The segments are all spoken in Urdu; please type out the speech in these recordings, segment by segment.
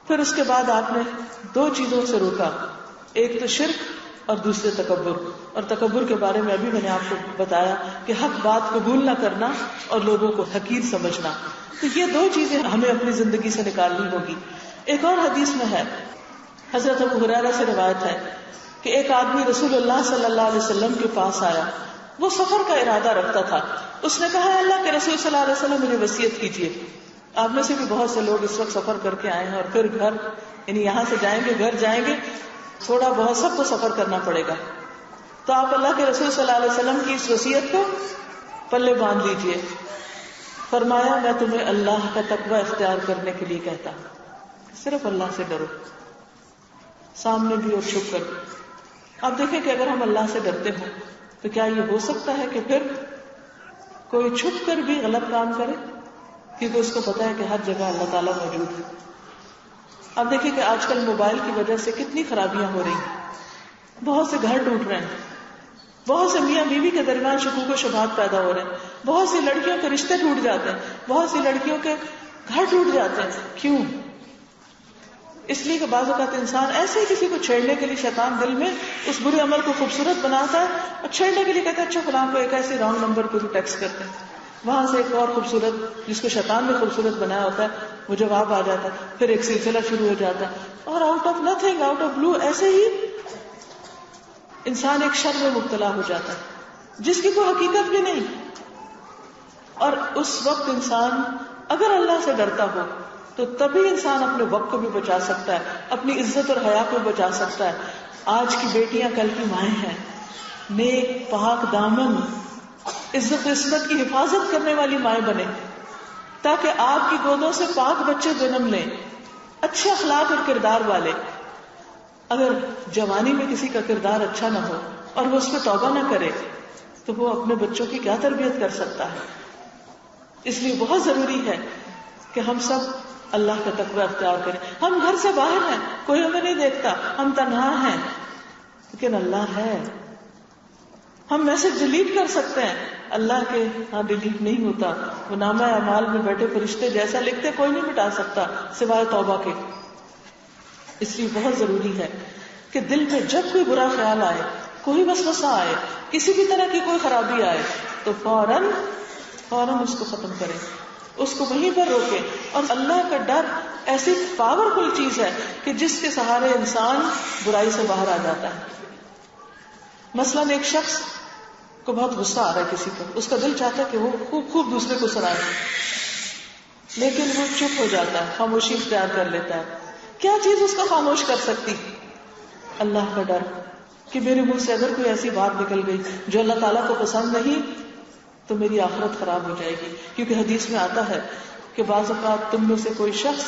پھر اس کے بعد آپ نے دو چیزوں سے روکا، ایک تو شرک اور دوسرے تکبر. اور تکبر کے بارے میں ابھی میں نے آپ کو بتایا کہ حق بات قبول نہ کرنا اور لوگوں کو حقیر سمجھنا. تو یہ دو چیزیں ہمیں اپنی زندگی سے نکالنی ہوگی. ایک اور حدیث میں ہے، حضرت ابو ہریرہ سے روایت ہے کہ ایک آدمی رسول اللہ صلی اللہ علیہ وسلم کے پاس آیا. وہ سفر کا ارادہ رکھتا تھا. اس نے کہا اللہ کے رسول صلی اللہ علیہ وسلم مجھے وصیت کیجیے. آپ میں سے بھی بہت سے لوگ اس وقت سفر کر کے آئے ہیں اور پھر گھر، یعنی یہاں سے جائیں گے گھر جائیں گے، تھوڑا بہت سب کو سفر کرنا پڑے گا. تو آپ اللہ کے رسول صلی اللہ علیہ وسلم کی اس وصیت کو پلے باندھ لیجیے. فرمایا میں تمہیں اللہ کا تقوی اختیار کرنے کے لیے کہتا ہوں، صرف اللہ سے ڈرو، سامنے بھی اور چھپ کر. آپ دیکھیں کہ اگر ہم اللہ سے ڈرتے ہوں تو کیا یہ ہو سکتا ہے کہ پھر کوئی چھپ کر بھی غلط کام کرے؟ کیونکہ اس کو پتا ہے کہ ہر جگہ اللہ تعالیٰ موجود ہے. اب دیکھیں کہ آج کل موبائل کی وجہ سے کتنی خرابیاں ہو رہی ہیں، بہت سے گھر ٹوٹ رہے ہیں، بہت سے میاں بیوی کے درمیان شکوک و شبہات پیدا ہو رہے ہیں، بہت سی لڑکیوں کے رشتے ٹوٹ جاتے ہیں، بہت سی لڑکیوں کے گھر ٹوٹ جاتے ہیں. کیوں؟ اس لیے کہ بعض اوقات انسان ایسے ہی کسی کو چھیڑنے کے لیے شیطان دل میں اس برے عمل کو خوبصورت بناتا ہے اور چھیڑنے کے لیے کہتا ہے اچھا فلاں کو ایک ایسے رانگ نمبر کو ٹیکسٹ کرتے ہیں، وہاں سے ایک اور خوبصورت جس کو شیطان نے خوبصورت بنایا ہوتا ہے وہ جواب آ جاتا ہے، پھر ایک سلسلہ شروع ہو جاتا ہے اور out of nothing, out of blue ایسے ہی انسان ایک شر میں مبتلا ہو جاتا ہے جس کی کوئی حقیقت بھی نہیں. اور اس وقت انسان اگر اللہ سے ڈرتا ہو تو تبھی انسان اپنے وقت کو بھی بچا سکتا ہے، اپنی عزت اور حیا کو بچا سکتا ہے. آج کی بیٹیاں کل کی مائیں ہیں، نیک پاک دامن عزت و عصمت کی حفاظت کرنے والی مائیں بنے تاکہ آپ کی گودوں سے پاک بچے جنم لیں، اچھے اخلاق اور کردار والے. اگر جوانی میں کسی کا کردار اچھا نہ ہو اور وہ اس پہ توبہ نہ کرے تو وہ اپنے بچوں کی کیا تربیت کر سکتا ہے؟ اس لیے بہت ضروری ہے کہ ہم سب اللہ کا تقوی اختیار کریں. ہم گھر سے باہر ہیں، کوئی ہمیں نہیں دیکھتا، ہم تنہا ہیں، لیکن اللہ ہے. ہم میسج ڈیلیٹ کر سکتے ہیں، اللہ کے ہاں ڈیلیٹ نہیں ہوتا. وہ نامہ اعمال میں بیٹھے فرشتے جیسا لکھتے کوئی نہیں مٹا سکتا سوائے توبہ کے. اس لیے بہت ضروری ہے کہ دل میں جب کوئی برا خیال آئے، کوئی وسوسہ آئے، کسی بھی طرح کی کوئی خرابی آئے تو فوراً اس کو ختم کریں، اس کو وہیں پر روکیں. اور اللہ کا ڈر ایسی پاورفل چیز ہے کہ جس کے سہارے انسان برائی سے باہر آ جاتا ہے. مثلاً ایک شخص کو بہت غصہ آ رہا ہے کسی پر، اس کا دل چاہتا ہے کہ وہ خوب دوسرے کو سنائے، لیکن وہ چپ ہو جاتا ہے، خاموشی اختیار کر لیتا ہے. کیا چیز اس کو خاموش کر سکتی؟ اللہ کا ڈر کہ میرے منہ سے اگر کوئی ایسی بات نکل گئی جو اللہ تعالیٰ کو پسند نہیں تو میری آخرت خراب ہو جائے گی. کیونکہ حدیث میں آتا ہے کہ بعض اوقات تم میں سے کوئی شخص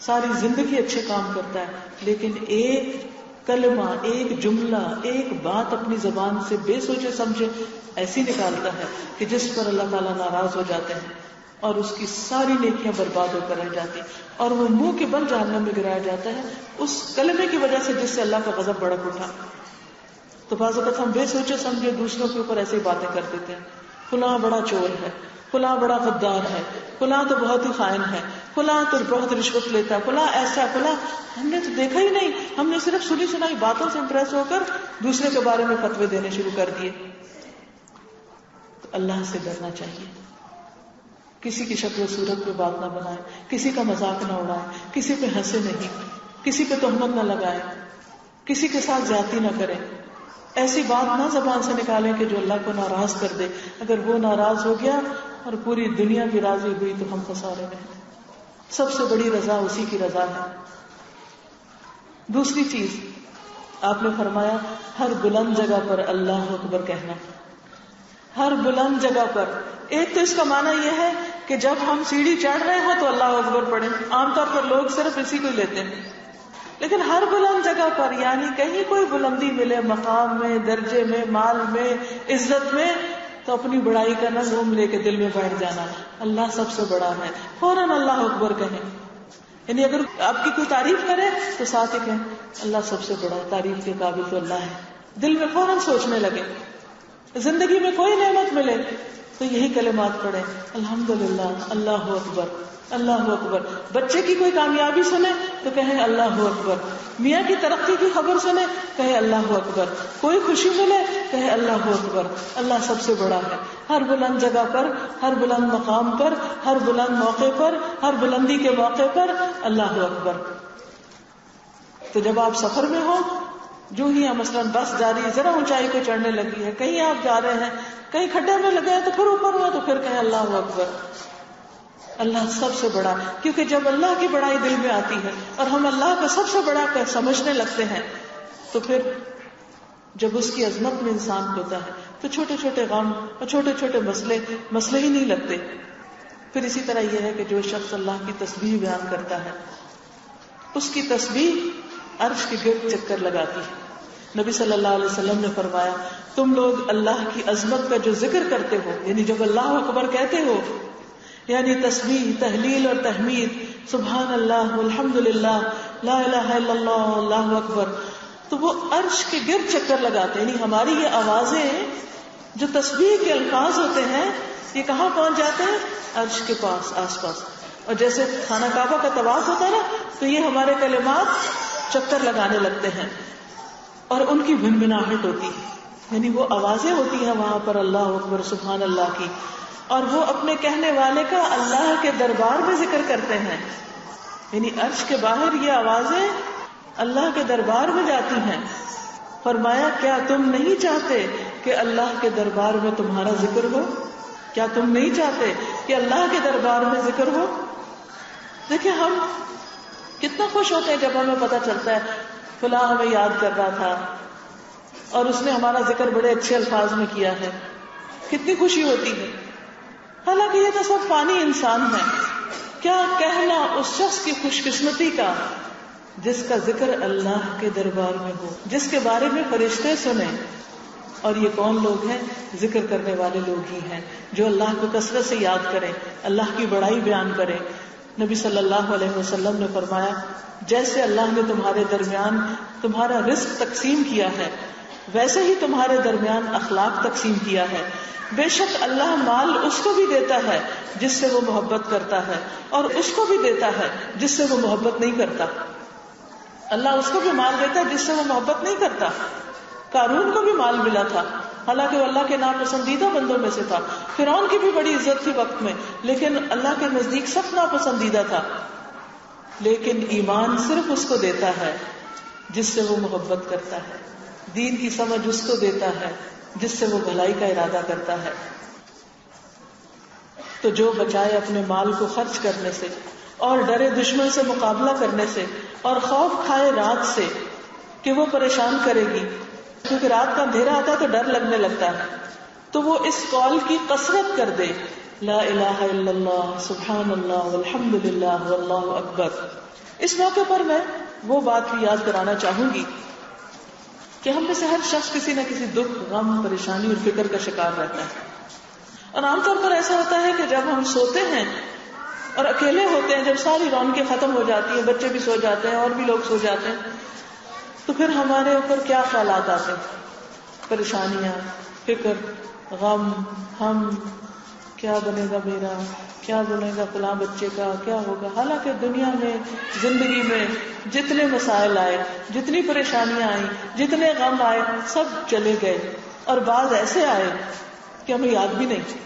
ساری زندگی اچھے کام کرتا ہے لیکن ایک کلمہ، ایک جملہ، ایک بات اپنی زبان سے بے سوچے سمجھے ایسی نکالتا ہے کہ جس پر اللہ تعالیٰ ناراض ہو جاتے ہیں اور اس کی ساری نیکیاں برباد ہو کر رہ جاتی اور وہ منہ کے بل جہنم میں گرایا جاتا ہے اس کلمے کی وجہ سے جس سے اللہ کا غضب بڑک اٹھا. تو بعض اوقات ہم بے سوچے سمجھے دوسروں کے اوپر ایسی باتیں کر دیتے ہیں، فلاں بڑا چور ہے، فلاں بڑا غدار ہے، فلاں تو بہت ہی خائن ہے، فلاں تو بہت رشوت لیتا ہے، فلاں ایسا، فلاں. ہم نے تو دیکھا ہی نہیں، ہم نے صرف سنی سنائی باتوں سے امپریس ہو کر دوسرے کے بارے میں فتوے دینے شروع کر دیے. تو اللہ سے ڈرنا چاہیے. کسی کی شکل و صورت پہ بات نہ بنائے، کسی کا مذاق نہ اڑائے، کسی پہ ہنسے نہیں، کسی پہ تہمت نہ لگائے، کسی کے ساتھ زیادتی نہ کرے. ایسی بات نہ زبان سے نکالیں کہ جو اللہ کو ناراض کر دے. اگر وہ ناراض ہو گیا اور پوری دنیا بھی راضی ہوئی تو ہم خسارے میں ہیں. سب سے بڑی رضا اسی کی رضا ہے. دوسری چیز آپ نے فرمایا ہر بلند جگہ پر اللہ اکبر کہنا. ہر بلند جگہ پر. ایک تو اس کا معنی یہ ہے کہ جب ہم سیڑھی چڑھ رہے ہوں تو اللہ اکبر پڑھیں. عام طور پر لوگ صرف اسی کو لیتے ہیں، لیکن ہر بلند جگہ پر یعنی کہیں کوئی بلندی ملے، مقام میں، درجے میں، مال میں، عزت میں، تو اپنی بڑائی کا نہ نوم لے کے دل میں بیٹھ جانا، اللہ سب سے بڑا ہے، فوراً اللہ اکبر کہیں. یعنی اگر آپ کی کوئی تعریف کرے تو ساتھ ہی کہیں اللہ سب سے بڑا ہے، تعریف کے قابل تو اللہ ہے. دل میں فوراً سوچنے لگے. زندگی میں کوئی نعمت ملے تو یہی کلمات پڑھیں، الحمدللہ، اللہ اکبر. اللہ اکبر. بچے کی کوئی کامیابی سنے تو کہیں اللہ اکبر. میاں کی ترقی کی خبر سنے کہے اللہ اکبر. کوئی خوشی ملے کہے اللہ اکبر. اللہ سب سے بڑا ہے. ہر بلند جگہ پر, ہر بلند مقام پر, ہر بلند موقع پر, ہر بلندی کے موقع پر اللہ اکبر. تو جب آپ سفر میں ہو, جو ہی مثلاً بس جا رہی ہے, ذرا اونچائی کو چڑھنے لگی ہے, کہیں آپ جا رہے ہیں, کہیں کھڈے میں لگے ہیں تو پھر اوپر ہوا تو پھر کہیں اللہ اکبر. اللہ سب سے بڑا, کیونکہ جب اللہ کی بڑائی دل میں آتی ہے اور ہم اللہ کو سب سے بڑا سمجھنے لگتے ہیں, تو پھر جب اس کی عظمت میں انسان ہوتا ہے تو چھوٹے چھوٹے غم اور چھوٹے چھوٹے مسئلے ہی نہیں لگتے. پھر اسی طرح یہ ہے کہ جو شخص اللہ کی تسبیح بیان کرتا ہے, اس کی تسبیح عرش کے گرد چکر لگاتی ہے. نبی صلی اللہ علیہ وسلم نے فرمایا, تم لوگ اللہ کی عظمت کا جو ذکر کرتے ہو, یعنی جب اللہ اکبر کہتے ہو, یعنی تسبیح, تہلیل اور تحمید, سبحان اللہ, الحمد للہ, لا الہ الا اللہ, اللہ اکبر, تو وہ عرش کے گرد چکر لگاتے ہیں. یعنی ہماری یہ آوازیں جو تسبیح کے الفاظ ہوتے ہیں, یہ کہاں پہنچ جاتے ہیں؟ عرش کے پاس, آس پاس. اور جیسے خانہ کعبہ کا طواف ہوتا ہے نا, تو یہ ہمارے کلمات چکر لگانے لگتے ہیں اور ان کی بھنبھناہٹ ہوتی ہے. یعنی وہ آوازیں ہوتی ہیں وہاں پر اللہ اکبر, سبحان اللہ کی, اور وہ اپنے کہنے والے کا اللہ کے دربار میں ذکر کرتے ہیں. یعنی عرش کے باہر یہ آوازیں اللہ کے دربار میں جاتی ہیں. فرمایا, کیا تم نہیں چاہتے کہ اللہ کے دربار میں تمہارا ذکر ہو؟ کیا تم نہیں چاہتے کہ اللہ کے دربار میں ذکر ہو؟ دیکھیں ہم کتنا خوش ہوتے ہیں جب ہمیں پتہ چلتا ہے فلاں ہمیں یاد کر رہا تھا اور اس نے ہمارا ذکر بڑے اچھے الفاظ میں کیا ہے. کتنی خوشی ہوتی ہے. حالانکہ یہ تو سب فانی انسان ہے. کیا کہنا اس شخص کی خوش قسمتی کا جس کا ذکر اللہ کے دربار میں ہو, جس کے بارے میں فرشتے سنیں. اور یہ کون لوگ ہیں؟ ذکر کرنے والے لوگ ہی ہیں, جو اللہ کو کثرت سے یاد کریں, اللہ کی بڑائی بیان کریں. نبی صلی اللہ علیہ وسلم نے فرمایا, جیسے اللہ نے تمہارے درمیان تمہارا رزق تقسیم کیا ہے, ویسے ہی تمہارے درمیان اخلاق تقسیم کیا ہے. بے شک اللہ مال اس کو بھی دیتا ہے جس سے وہ محبت کرتا ہے, اور اس کو بھی دیتا ہے جس سے وہ محبت نہیں کرتا. اللہ اس کو بھی مال دیتا ہے جس سے وہ محبت نہیں کرتا. قارون کو بھی مال ملا تھا, حالانکہ وہ اللہ کے ناپسندیدہ بندوں میں سے تھا. فرعون کی بھی بڑی عزت تھی وقت میں, لیکن اللہ کے نزدیک سخت ناپسندیدہ تھا. لیکن ایمان صرف اس کو دیتا ہے جس سے وہ محبت کرتا ہے. دین کی سمجھ اس کو دیتا ہے جس سے وہ بھلائی کا ارادہ کرتا ہے. تو جو بچائے اپنے مال کو خرچ کرنے سے, اور ڈرے دشمن سے مقابلہ کرنے سے, اور خوف کھائے رات سے کہ وہ پریشان کرے گی, کیونکہ رات کا اندھیرا آتا ہے تو ڈر لگنے لگتا ہے, تو وہ اس قول کی کثرت کر دے, لا الہ الا اللہ, سبحان اللہ, والحمد للہ, واللہ اکبر. اس موقع پر میں وہ بات بھی یاد کرانا چاہوں گی کہ ہم میں سے ہر شخص کسی نہ کسی دکھ, غم, پریشانی اور فکر کا شکار رہتا ہے. اور عام طور پر ایسا ہوتا ہے کہ جب ہم سوتے ہیں اور اکیلے ہوتے ہیں, جب ساری رونقیں ختم ہو جاتی ہیں, بچے بھی سو جاتے ہیں اور بھی لوگ سو جاتے ہیں, تو پھر ہمارے اوپر کیا خیالات آتے ہیں؟ پریشانیاں, فکر, غم, ہم کیا بنے گا میرا, کیا بنے گا فلاں بچے کا, کیا ہوگا. حالانکہ دنیا میں, زندگی میں جتنے مسائل آئے, جتنی پریشانیاں آئیں, جتنے غم آئے, سب چلے گئے, اور بعض ایسے آئے کہ ہمیں یاد بھی نہیں.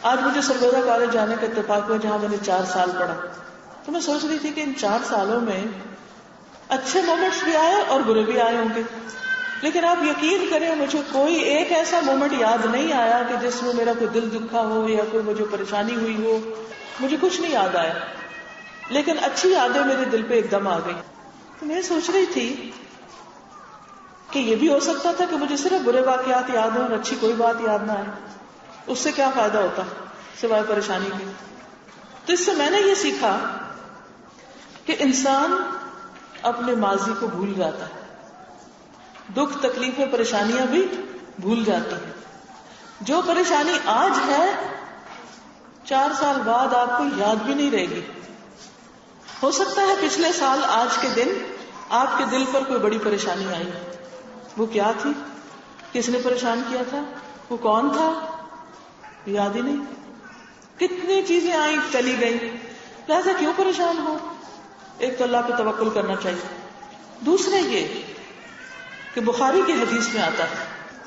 آج مجھے سرگودا کالج جانے کا اتفاق ہوا جہاں میں نے 4 سال پڑھا, تو میں سوچ رہی تھی کہ ان 4 سالوں میں اچھے مومنٹس بھی آئے اور برے بھی آئے ہوں گے, لیکن آپ یقین کریں مجھے کوئی ایک ایسا مومنٹ یاد نہیں آیا کہ جس میں میرا کوئی دل دکھا ہو یا کوئی مجھے پریشانی ہوئی ہو. مجھے کچھ نہیں یاد آیا, لیکن اچھی یادیں میرے دل پہ ایک دم آ گئی. تو میں سوچ رہی تھی کہ یہ بھی ہو سکتا تھا کہ مجھے صرف برے واقعات یاد ہوں اور اچھی کوئی بات یاد نہ آئے. اس سے کیا فائدہ ہوتا سوائے پریشانی کے. تو اس سے میں نے یہ سیکھا کہ انسان اپنے ماضی کو بھول جاتا ہے, دکھ, تکلیفیں, پریشانیاں بھی بھول جاتی ہیں. جو پریشانی آج ہے 4 سال بعد آپ کو یاد بھی نہیں رہے گی. ہو سکتا ہے پچھلے سال آج کے دن آپ کے دل پر کوئی بڑی پریشانی آئی, وہ کیا تھی, کس نے پریشان کیا تھا, وہ کون تھا, یاد ہی نہیں. کتنی چیزیں آئیں چلی گئیں، لہذا کیوں پریشان ہو؟ ایک تو اللہ پہ توکل کرنا چاہیے. دوسرے یہ کہ بخاری کی حدیث میں آتا ہے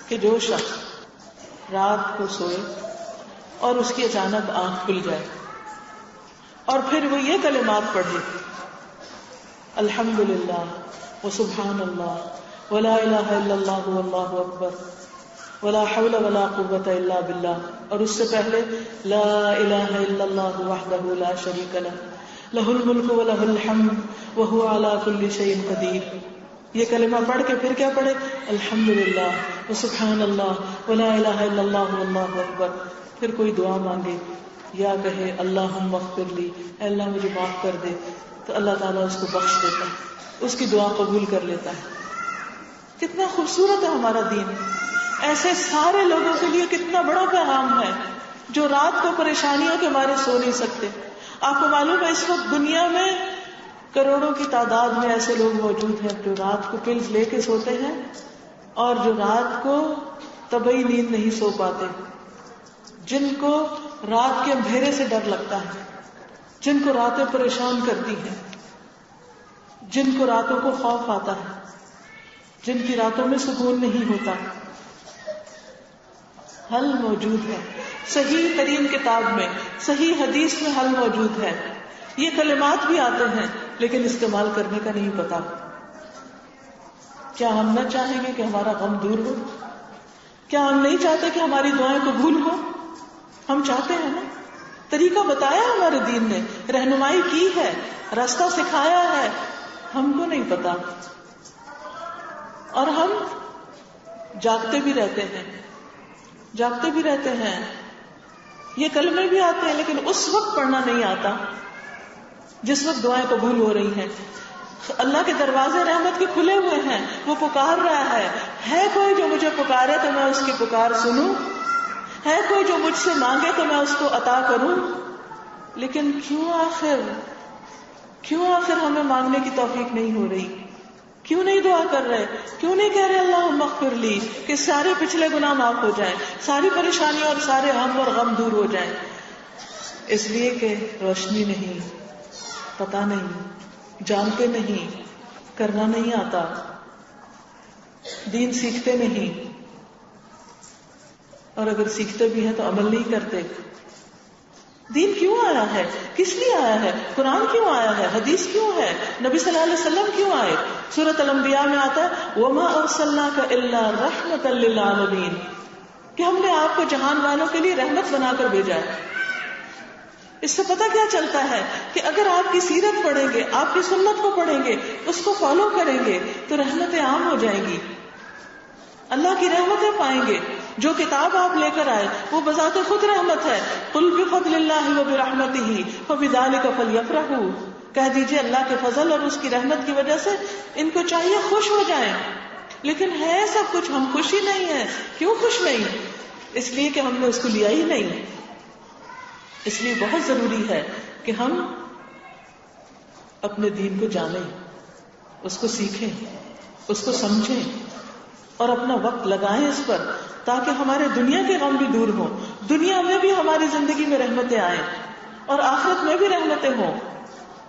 کہ جو شخص رات کو سوئے اور اس کی اچانک آنکھ کھل جائے اور پھر وہ یہ کلمات پڑھے، الحمدللہ وسبحان اللہ ولا الہ الا اللہ واللہ اکبر ولا حول ولا قوۃ الا باللہ، اور اس سے پہلے لا الہ الا اللہ وحدہ لا شریک لہ لہ الملک ولہ الحمد وہو علی کل شیء قدیر. یہ کلمہ پڑھ کے پھر کیا پڑھے؟ الحمدللہ وسبحان اللہ ولا الہ الا اللہ واللہ اکبر. پھر کوئی دعا مانگے یا کہے اللہم اغفر لی، اے اللہ مجھے معاف کر دے، تو اللہ تعالیٰ اس کو بخش دیتا ہے، اس کی دعا قبول کر لیتا ہے. کتنا خوبصورت ہے ہمارا دین. ایسے سارے لوگوں کے لیے کتنا بڑا پیغام ہے جو رات کو پریشانیوں کے مارے سو نہیں سکتے. آپ کو معلوم ہے اس وقت دنیا میں کروڑوں کی تعداد میں ایسے لوگ موجود ہیں جو رات کو پلز لے کے سوتے ہیں اور جو رات کو طبعی نیند نہیں سو پاتے، جن کو رات کے اندھیرے سے ڈر لگتا ہے، جن کو راتیں پریشان کرتی ہیں، جن کو راتوں کو خوف آتا ہے، جن کی راتوں میں سکون نہیں ہوتا. حل موجود ہے صحیح ترین کتاب میں، صحیح حدیث میں حل موجود ہے. یہ کلمات بھی آتے ہیں لیکن استعمال کرنے کا نہیں پتا. کیا ہم نہ چاہیں گے کہ ہمارا غم دور ہو؟ کیا ہم نہیں چاہتے کہ ہماری دعائیں قبول ہو؟ ہم چاہتے ہیں نا. طریقہ بتایا ہمارے دین نے، رہنمائی کی ہے، راستہ سکھایا ہے، ہم کو نہیں پتا اور ہم جاگتے بھی رہتے ہیں. یہ کلمے بھی آتے ہیں لیکن اس وقت پڑھنا نہیں آتا جس وقت دعائیں قبول ہو رہی ہیں. اللہ کے دروازے رحمت کے کھلے ہوئے ہیں، وہ پکار رہا ہے کوئی جو مجھے پکارے تو میں اس کی پکار سنوں، ہے کوئی جو مجھ سے مانگے تو میں اس کو عطا کروں. لیکن کیوں آخر ہمیں مانگنے کی توفیق نہیں ہو رہی؟ کیوں نہیں دعا کر رہے؟ کیوں نہیں کہہ رہے اللہم اغفر لی کہ سارے پچھلے گناہ معاف ہو جائیں، ساری پریشانیاں اور سارے ہم اور غم دور ہو جائیں؟ اس لیے کہ روشنی نہیں، پتہ نہیں، جانتے نہیں، کرنا نہیں آتا، دین سیکھتے نہیں، اور اگر سیکھتے بھی ہیں تو عمل نہیں کرتے. دین کیوں آیا ہے؟ کس لیے آیا ہے؟ قرآن کیوں آیا ہے؟ حدیث کیوں ہے؟ نبی صلی اللہ علیہ وسلم کیوں آئے؟ سورۃ الانبیاء میں آتا ہے وما ارسلناک الا رحمۃ للعالمین، کہ ہم نے آپ کو جہان والوں کے لیے رحمت بنا کر بھیجا ہے. اس سے پتہ کیا چلتا ہے کہ اگر آپ کی سیرت پڑھیں گے، آپ کی سنت کو پڑھیں گے، اس کو فالو کریں گے تو رحمتیں عام ہو جائیں گی، اللہ کی رحمتیں پائیں گے. جو کتاب آپ لے کر آئے وہ بذات خود رحمت ہے. قل بفضل اللہ وبرحمتہ فبذلک فلیفرحوا، کہہ دیجئے اللہ کے فضل اور اس کی رحمت کی وجہ سے ان کو چاہیے خوش ہو جائیں. لیکن ہے سب کچھ، ہم خوشی نہیں ہے. کیوں خوش نہیں؟ اس لیے کہ ہم نے اس کو لیا ہی نہیں. اس لیے بہت ضروری ہے کہ ہم اپنے دین کو جانیں، اس کو سیکھیں، اس کو سمجھیں اور اپنا وقت لگائیں اس پر، تاکہ ہمارے دنیا کے غم بھی دور ہوں، دنیا میں بھی ہماری زندگی میں رحمتیں آئیں اور آخرت میں بھی رحمتیں ہوں.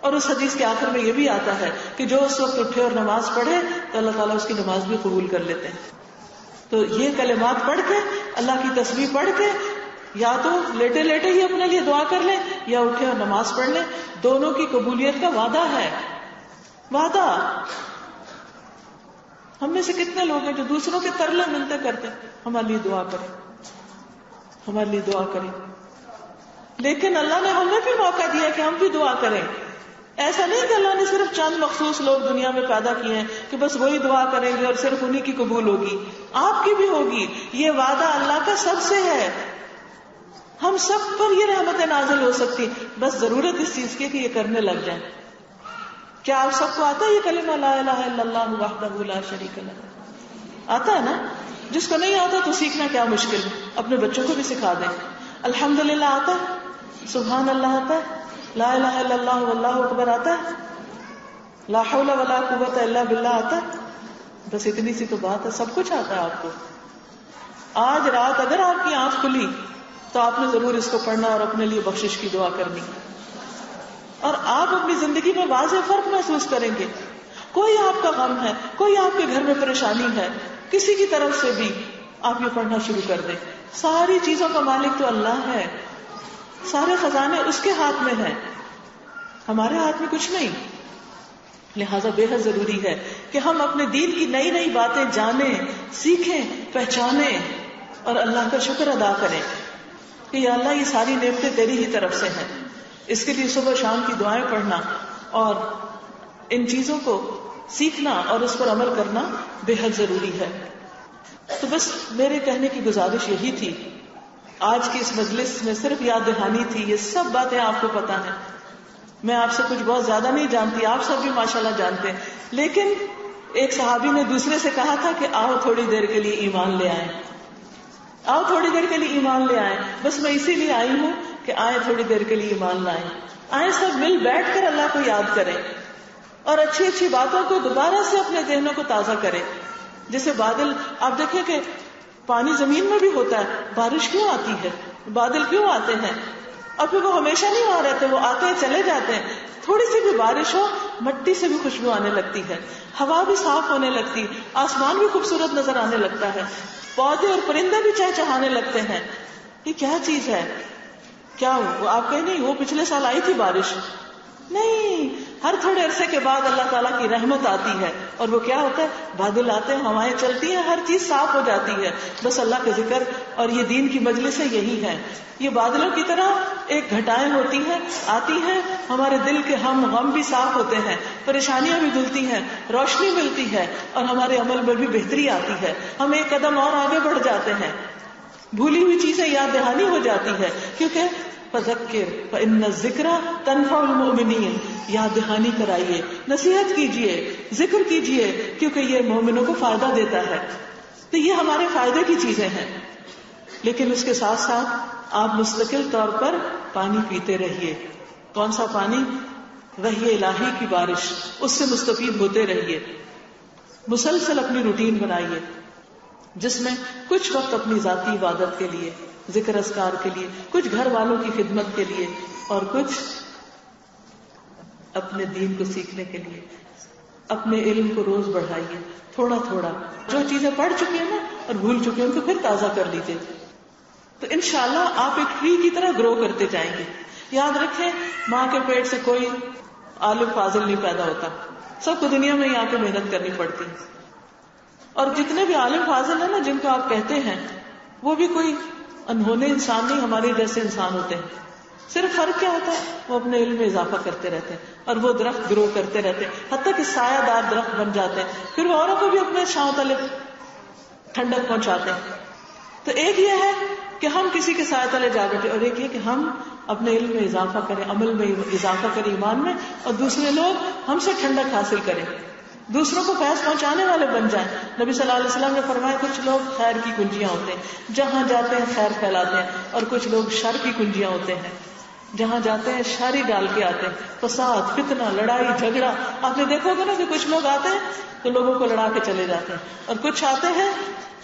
اور اس حدیث کے آخر میں یہ بھی آتا ہے کہ جو اس وقت اٹھے اور نماز پڑھے تو اللہ تعالیٰ اس کی نماز بھی قبول کر لیتے ہیں. تو یہ کلمات پڑھ کے، اللہ کی تسبیح پڑھ کے، یا تو لیٹے لیٹے ہی اپنے لیے دعا کر لیں یا اٹھے اور نماز پڑھ لیں. دونوں کی قبولیت کا وعدہ ہے، وعدہ. ہم میں سے کتنے لوگ ہیں جو دوسروں کے ترلے منتیں کرتے ہیں ہمارے لیے دعا کریں، ہمارے لیے دعا کریں. لیکن اللہ نے ہمیں بھی موقع دیا کہ ہم بھی دعا کریں. ایسا نہیں کہ اللہ نے صرف چند مخصوص لوگ دنیا میں پیدا کیے ہیں کہ بس وہی دعا کریں گے اور صرف انہی کی قبول ہوگی. آپ کی بھی ہوگی. یہ وعدہ اللہ کا سب سے ہے. ہم سب پر یہ رحمتیں نازل ہو سکتی، بس ضرورت اس چیز کی کہ یہ کرنے لگ جائیں. کیا آپ سب کو آتا ہے یہ کلمہ لا الہ الا اللہ وحدہ لا شریک لہ؟ آتا ہے نا؟ جس کو نہیں آتا تو سیکھنا کیا مشکل ہے، اپنے بچوں کو بھی سکھا دیں. الحمدللہ آتا ہے، سبحان اللہ آتا ہے، لا الہ الا اللہ واللہ اکبر آتا ہے، لا حول ولا قوت الا باللہ آتا ہے. بس اتنی سی تو بات ہے، سب کچھ آتا ہے آپ کو. آج رات اگر آپ کی آنکھ کھلی تو آپ نے ضرور اس کو پڑھنا اور اپنے لیے بخشش کی دعا کرنی. اور آپ اپنی زندگی میں واضح فرق محسوس کریں گے. کوئی آپ کا غم ہے, کوئی آپ کے گھر میں پریشانی ہے, کسی کی طرف سے بھی آپ یہ پڑھنا شروع کر دیں. ساری چیزوں کا مالک تو اللہ ہے, سارے خزانے اس کے ہاتھ میں ہیں, ہمارے ہاتھ میں کچھ نہیں. لہذا بے حد ضروری ہے کہ ہم اپنے دین کی نئی نئی باتیں جانیں, سیکھیں, پہچانیں اور اللہ کا شکر ادا کریں کہ یا اللہ یہ ساری نعمتیں تیری ہی طرف سے ہیں. اس کے لیے صبح شام کی دعائیں پڑھنا اور ان چیزوں کو سیکھنا اور اس پر عمل کرنا بے حد ضروری ہے. تو بس میرے کہنے کی گزارش یہی تھی. آج کی اس مجلس میں صرف یاد دہانی تھی. یہ سب باتیں آپ کو پتا ہیں, میں آپ سے کچھ بہت زیادہ نہیں جانتی, آپ سب بھی ماشاءاللہ جانتے ہیں. لیکن ایک صحابی نے دوسرے سے کہا تھا کہ آؤ تھوڑی دیر کے لیے ایمان لے آئیں, آؤ تھوڑی دیر کے لیے ایمان لے آئیں. بس میں اسی لیے آئی ہوں کہ آئیں تھوڑی دیر کے لیے ایمان لائیں, آئیں سب مل بیٹھ کر اللہ کو یاد کریں اور اچھی اچھی باتوں کو دوبارہ سے اپنے ذہنوں کو تازہ کریں. جیسے بادل, آپ دیکھیں کہ پانی زمین میں بھی ہوتا ہے, بارش کیوں آتی ہے, بادل کیوں آتے ہیں, اور پھر وہ ہمیشہ نہیں وہاں رہتے, وہ آتے ہیں چلے جاتے ہیں. تھوڑی سی بھی بارش ہو مٹی سے بھی خوشبو آنے لگتی ہے, ہوا بھی صاف ہونے لگتی, آسمان بھی خوبصورت نظر آنے لگتا ہے, پودے اور پرندے بھی چہچہانے لگتے ہیں. یہ کیا چیز ہے؟ کیا وہ آپ کہیں نہیں وہ پچھلے سال آئی تھی بارش؟ نہیں, ہر تھوڑے عرصے کے بعد اللہ تعالیٰ کی رحمت آتی ہے اور وہ کیا ہوتا ہے, بادل آتے ہیں, ہوائیں چلتی ہیں, ہر چیز صاف ہو جاتی ہے. بس اللہ کا ذکر اور یہ دین کی مجلسیں یہی ہیں. یہ بادلوں کی طرح ایک گھٹائیں ہوتی ہیں, آتی ہیں, ہمارے دل کے غم بھی صاف ہوتے ہیں, پریشانیاں بھی دھلتی ہیں, روشنی ملتی ہے اور ہمارے عمل میں بھی بہتری آتی ہے. ہم ایک قدم اور آگے بڑھ جاتے ہیں, بھولی ہوئی چیزیں یاد دہانی ہو جاتی ہے. کیونکہ فذکر فإن الذکر تنفع المؤمنین, یاد دہانی کرائیے, نصیحت کیجیے, ذکر کیجیے, کیونکہ یہ مومنوں کو فائدہ دیتا ہے. تو یہ ہمارے فائدے کی چیزیں ہیں. لیکن اس کے ساتھ ساتھ آپ مستقل طور پر پانی پیتے رہیے. کون سا پانی؟ وحی الہی کی بارش, اس سے مستفید ہوتے رہیے. مسلسل اپنی روٹین بنائیے جس میں کچھ وقت اپنی ذاتی عبادت کے لیے, ذکر اذکار کے لیے, کچھ گھر والوں کی خدمت کے لیے اور کچھ اپنے دین کو سیکھنے کے لیے. اپنے علم کو روز بڑھائیے, تھوڑا تھوڑا. جو چیزیں پڑھ چکے ہیں نا اور بھول چکے ہیں ان کو پھر تازہ کر لیجیے. تو انشاءاللہ آپ ایک ٹری کی طرح گرو کرتے جائیں گے. یاد رکھیں, ماں کے پیٹ سے کوئی عالم فاضل نہیں پیدا ہوتا, سب کو دنیا میں یہاں پہ محنت کرنی پڑتی ہے. اور جتنے بھی عالم فاضل ہیں نا جن کو آپ کہتے ہیں, وہ بھی کوئی انہونے انسان نہیں, ہمارے جیسے انسان ہوتے ہیں. صرف فرق کیا ہوتا ہے, وہ اپنے علم میں اضافہ کرتے رہتے ہیں اور وہ درخت گرو کرتے رہتے ہیں حتیٰ کہ سایہ دار درخت بن جاتے ہیں. پھر وہ اوروں کو بھی اپنے چھاؤں تلے ٹھنڈک پہنچاتے ہیں. تو ایک یہ ہے کہ ہم کسی کے سایہ تلے جا بیٹھے, اور ایک یہ کہ ہم اپنے علم میں اضافہ کریں, عمل میں اضافہ کریں, ایمان میں, اور دوسرے لوگ ہم سے ٹھنڈک حاصل کریں, دوسروں کو فیض پہنچانے والے بن جائیں. نبی صلی اللہ علیہ وسلم نے فرمایا کچھ لوگ خیر کی کنجیاں ہوتے ہیں, جہاں جاتے ہیں خیر پھیلاتے ہیں, اور کچھ لوگ شر کی کنجیاں ہوتے ہیں, جہاں جاتے ہیں شر ہی ڈال کے آتے ہیں. فساد, فتنہ, لڑائی جھگڑا. آپ نے دیکھا ہوگا نا کہ کچھ لوگ آتے ہیں تو لوگوں کو لڑا کے چلے جاتے ہیں, اور کچھ آتے ہیں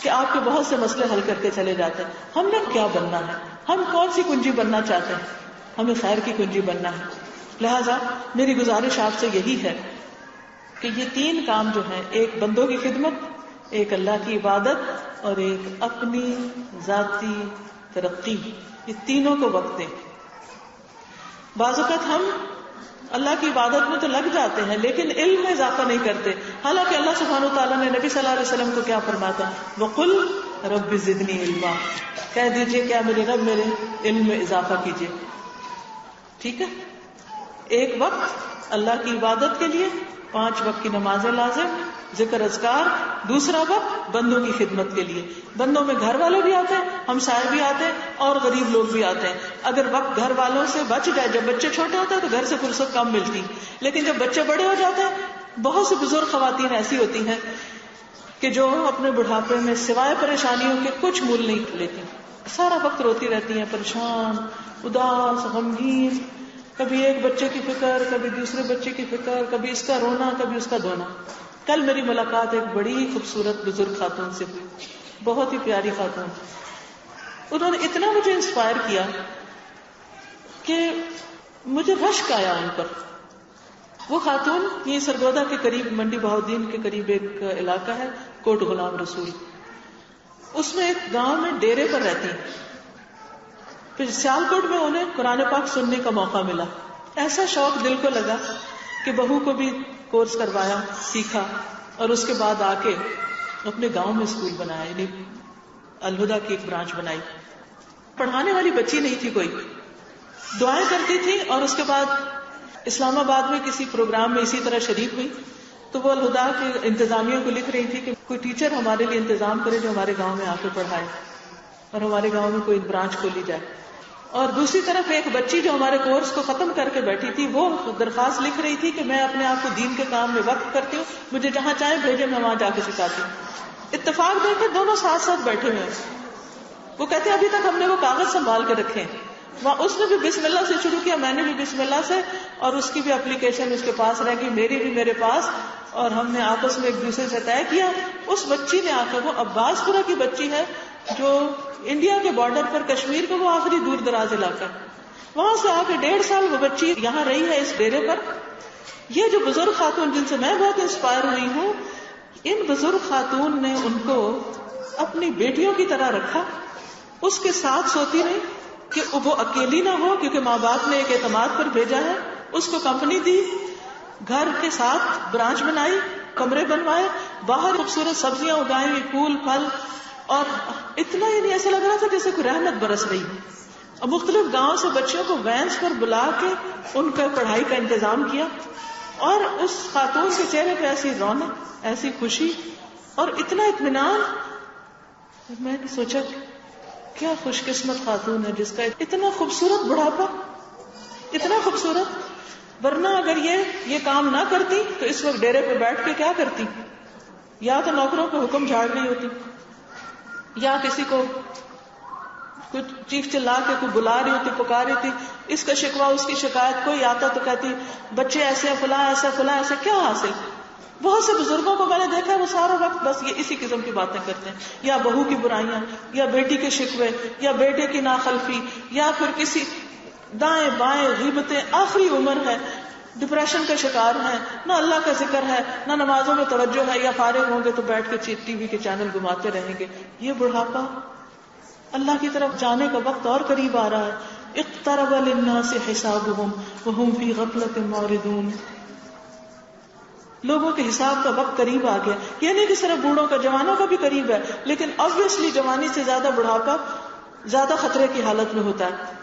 کہ آپ کے بہت سے مسئلے حل کر کے چلے جاتے ہیں. ہم نے کیا بننا ہے, ہم کون سی کنجی بننا چاہتے ہیں؟ ہمیں خیر کی کنجی بننا ہے. لہذا میری گزارش آپ سے یہی ہے کہ یہ تین کام جو ہیں, ایک بندوں کی خدمت, ایک اللہ کی عبادت اور ایک اپنی ذاتی ترقی, یہ تینوں کو وقت دیں. بعض اوقات ہم اللہ کی عبادت میں تو لگ جاتے ہیں لیکن علم میں اضافہ نہیں کرتے. حالانکہ اللہ سبحانہ وتعالیٰ نے نبی صلی اللہ علیہ وسلم کو کیا فرمایا تھا, وَقُلْ رَبِّ زِدْنِي عِلْمًا, کہہ دیجئے کیا میرے رب میرے علم میں اضافہ کیجئے. ٹھیک ہے, ایک وقت اللہ کی عبادت کے لیے, 5 وقت کی نمازیں لازم, ذکر اذکار. دوسرا وقت بندوں کی خدمت کے لیے, بندوں میں گھر والے بھی آتے ہیں, ہمسائے بھی آتے ہیں, اور غریب لوگ بھی آتے ہیں. اگر وقت گھر والوں سے بچ جائے, جب بچے چھوٹے ہوتے ہیں تو گھر سے فرصت کم ملتی, لیکن جب بچے بڑے ہو جاتے ہیں, بہت سی بزرگ خواتین ایسی ہوتی ہیں کہ جو اپنے بڑھاپے میں سوائے پریشانیوں کے کچھ مول نہیں لیتی, سارا وقت روتی رہتی ہیں, پریشان, اداس, غمگین, کبھی ایک بچے کی فکر, کبھی دوسرے بچے کی فکر, کبھی اس کا رونا, کبھی اس کا دھونا. کل میری ملاقات ایک بڑی خوبصورت بزرگ خاتون سے ہوئی, بہت ہی پیاری خاتون. انہوں نے اتنا مجھے انسپائر کیا کہ مجھے رشک آیا ان پر. وہ خاتون یہ سرگودا کے قریب منڈی بہاؤدین کے قریب ایک علاقہ ہے کوٹ غلام رسول, اس میں ایک گاؤں میں ڈیرے پر رہتی ہیں. پھر سیالکوٹ میں انہیں قرآن پاک سننے کا موقع ملا. ایسا شوق دل کو لگا کہ بہو کو بھی کورس کروایا, سیکھا, اور اس کے بعد آ کے اپنے گاؤں میں اسکول بنایا, یعنی الہدا کی ایک برانچ بنائی. پڑھانے والی بچی نہیں تھی کوئی, دعائیں کرتی تھی. اور اس کے بعد اسلام آباد میں کسی پروگرام میں اسی طرح شریک ہوئی تو وہ الہدا کے انتظامیہ کو لکھ رہی تھی کہ کوئی ٹیچر ہمارے لیے انتظام کرے جو ہمارے گاؤں میں آ کے پڑھائے اور ہمارے گاؤں میں کوئی برانچ کھولی جائے. اور دوسری طرف ایک بچی جو ہمارے کورس کو ختم کر کے بیٹھی تھی, وہ درخواست لکھ رہی تھی کہ میں اپنے آپ کو دین کے کام میں وقف کرتی ہوں, مجھے جہاں چاہے بھیجے میں وہاں جا کے سکھاتی ہوں. اتفاق دیکھے دونوں ساتھ ساتھ بیٹھے ہوئے ہیں. وہ کہتے ہیں ابھی تک ہم نے وہ کاغذ سنبھال کے رکھے ہیں. وہاں اس نے بھی بسم اللہ سے شروع کیا, میں نے بھی بسم اللہ سے, اور اس کی بھی اپلیکیشن اس کے پاس رہ گئی, میری بھی میرے پاس, اور ہم نے آپس میں ایک دوسرے سے طے کیا. اس بچی نے آ کر, وہ عباس پورہ کی بچی ہے جو انڈیا کے بارڈر پر کشمیر کا وہ آخری دور دراز علاقہ ہے, وہاں سے آ کے 1.5 سال وہ بچی یہاں رہی ہے اس ڈیرے پر. یہ جو بزرگ خاتون جن سے میں بہت انسپائر ہوئی ہوں, ان بزرگ خاتون نے ان کو اپنی بیٹیوں کی طرح رکھا, اس کے ساتھ سوتی رہی کہ وہ اکیلی نہ ہو, کیونکہ ماں باپ نے ایک اعتماد پر بھیجا ہے. اس کو کمپنی دی, گھر کے ساتھ برانچ بنائی, کمرے بنوائے, باہر خوبصورت سبزیاں اگائیں, پھول پھل, اور اتنا ہی نہیں, ایسا لگ رہا تھا جیسے کوئی رحمت برس رہی ہے. اور مختلف گاؤں سے بچوں کو وینس پر بلا کے ان کا پڑھائی کا انتظام کیا. اور اس خاتون کے چہرے پہ ایسی رونق, ایسی خوشی اور اتنا اطمینان. میں نے سوچا کیا خوش قسمت خاتون ہے جس کا اتنا خوبصورت بڑھاپا, اتنا خوبصورت. ورنہ اگر یہ کام نہ کرتی تو اس وقت ڈیرے پہ بیٹھ کے کیا کرتی, یا تو نوکروں کو حکم جھاڑ رہی ہوتی, یا کسی کو کچھ چیخ چلا کے کوئی بلا رہی ہوتی, پکار رہی تھی, اس کا شکوہ اس کی شکایت. کوئی آتا تو کہتی بچے ایسے فلاں ایسا فلاں ایسا. کیا حاصل؟ بہت سے بزرگوں کو میں نے دیکھا ہے وہ سارا وقت بس یہ اسی قسم کی باتیں کرتے ہیں, یا بہو کی برائیاں, یا بیٹی کے شکوے, یا بیٹے کی ناخلفی, یا پھر کسی دائیں بائیں غیبتیں. آخری عمر ہے, ڈپریشن کا شکار ہے, نہ اللہ کا ذکر ہے, نہ نمازوں میں توجہ ہے, یا فارغ ہوں گے تو بیٹھ کے ٹی وی کے چینل گھماتے رہیں گے. یہ بڑھاپا, اللہ کی طرف جانے کا وقت اور قریب آ رہا ہے. اقترب للناس حسابهم وهم في غفلة معرضون. لوگوں کے حساب کا وقت قریب آ گیا. یہ نہیں کہ صرف بوڑھوں کا, جوانوں کا بھی قریب ہے, لیکن obviously جوانی سے زیادہ بڑھاپا زیادہ خطرے کی حالت میں ہوتا ہے.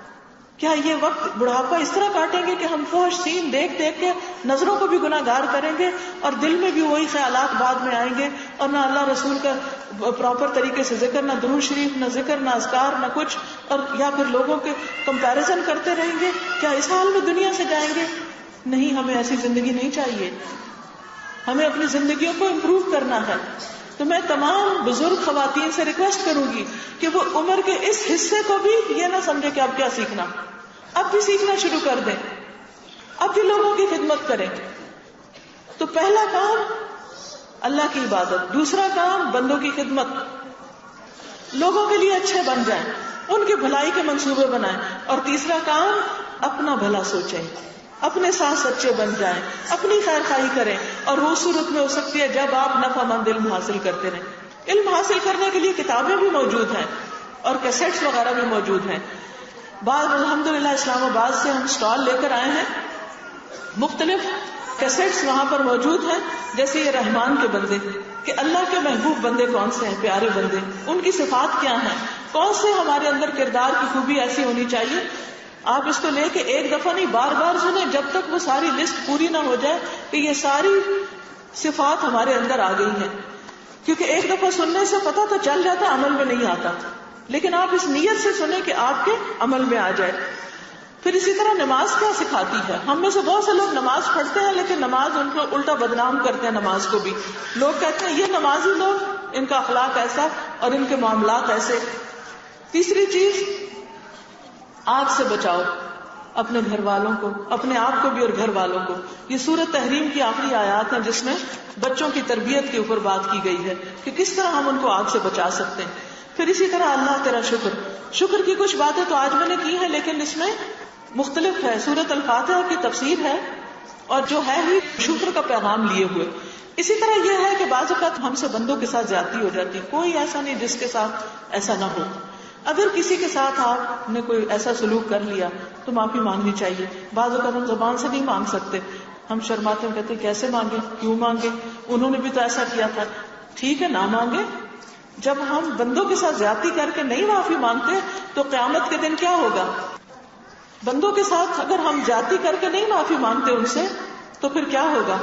کیا یہ وقت بڑھاپا اس طرح کاٹیں گے کہ ہم فحش سین دیکھ دیکھ کے نظروں کو بھی گناہگار کریں گے, اور دل میں بھی وہی خیالات بعد میں آئیں گے, اور نہ اللہ رسول کا پراپر طریقے سے ذکر, نہ درود شریف, نہ ذکر, نہ اذکار, نہ کچھ, اور یا پھر لوگوں کے کمپیریزن کرتے رہیں گے. کیا اس حال میں دنیا سے جائیں گے؟ نہیں, ہمیں ایسی زندگی نہیں چاہیے. ہمیں اپنی زندگیوں کو امپروو کرنا ہے. تو میں تمام بزرگ خواتین سے ریکویسٹ کروں گی کہ وہ عمر کے اس حصے کو بھی یہ نہ سمجھے کہ اب کیا سیکھنا, اب بھی سیکھنا شروع کر دیں, اب بھی لوگوں کی خدمت کریں. تو پہلا کام اللہ کی عبادت, دوسرا کام بندوں کی خدمت, لوگوں کے لیے اچھے بن جائیں, ان کی بھلائی کے منصوبے بنائیں, اور تیسرا کام اپنا بھلا سوچیں, اپنے ساتھ سچے بن جائیں, اپنی خیر خواہی کریں. اور وہ صورت میں ہو سکتی ہے جب آپ نفع مند علم حاصل کرتے رہیں. علم حاصل کرنے کے لیے کتابیں بھی موجود ہیں اور کیسٹس وغیرہ بھی موجود ہیں. بعض الحمدللہ اسلام آباد سے ہم اسٹال لے کر آئے ہیں, مختلف کیسٹس وہاں پر موجود ہیں. جیسے یہ رحمان کے بندے, کہ اللہ کے محبوب بندے کون سے ہیں, پیارے بندے, ان کی صفات کیا ہیں, کون سے ہمارے اندر کردار کی خوبی ایسی ہونی چاہیے. آپ اس کو لے کے ایک دفعہ نہیں بار بار سنیں جب تک وہ ساری لسٹ پوری نہ ہو جائے کہ یہ ساری صفات ہمارے اندر آ گئی ہیں. کیونکہ ایک دفعہ سننے سے پتہ تو چل جاتا, عمل میں نہیں آتا, لیکن آپ اس نیت سے سنیں کہ آپ کے عمل میں آ جائے. پھر اسی طرح نماز کیا سکھاتی ہے. ہم میں سے بہت سے لوگ نماز پڑھتے ہیں لیکن نماز ان کو الٹا بدنام کرتے ہیں. نماز کو بھی لوگ کہتے ہیں یہ نمازی لوگ, ان کا اخلاق ایسا اور ان کے معاملات ایسے. تیسری چیز, آگ سے بچاؤ. اپنے گھر والوں کو، اپنے آپ کو بھی اور گھر والوں کو. یہ سورۃ تحریم کی آخری آیات ہیں جس میں بچوں کی تربیت کے اوپر بات کی گئی ہے کہ کس طرح ہم ان کو آگ سے بچا سکتے ہیں. پھر اسی طرح اللہ تیرا شکر کی کچھ باتیں تو آج میں نے کی ہیں لیکن اس میں مختلف ہے. سورۃ الفاتحہ کی تفسیر ہے اور جو ہے ہی شکر کا پیغام لیے ہوئے. اسی طرح یہ ہے کہ بعض اوقات ہم سے بندوں کے ساتھ زیادتی ہو جاتی، کوئی ایسا نہیں جس کے ساتھ ایسا نہ ہو. اگر کسی کے ساتھ آپ نے کوئی ایسا سلوک کر لیا تو معافی مانگنی چاہیے. بعض اوقات ہم زبان سے نہیں مانگ سکتے، ہم شرماتے ہیں، کہتے ہیں کیسے مانگے، کیوں مانگے، انہوں نے بھی تو ایسا کیا تھا. ٹھیک ہے نہ مانگے. جب ہم بندوں کے ساتھ زیادتی کر کے نہیں معافی مانگتے تو قیامت کے دن کیا ہوگا؟ بندوں کے ساتھ اگر ہم زیادتی کر کے نہیں معافی مانگتے ان سے تو پھر کیا ہوگا؟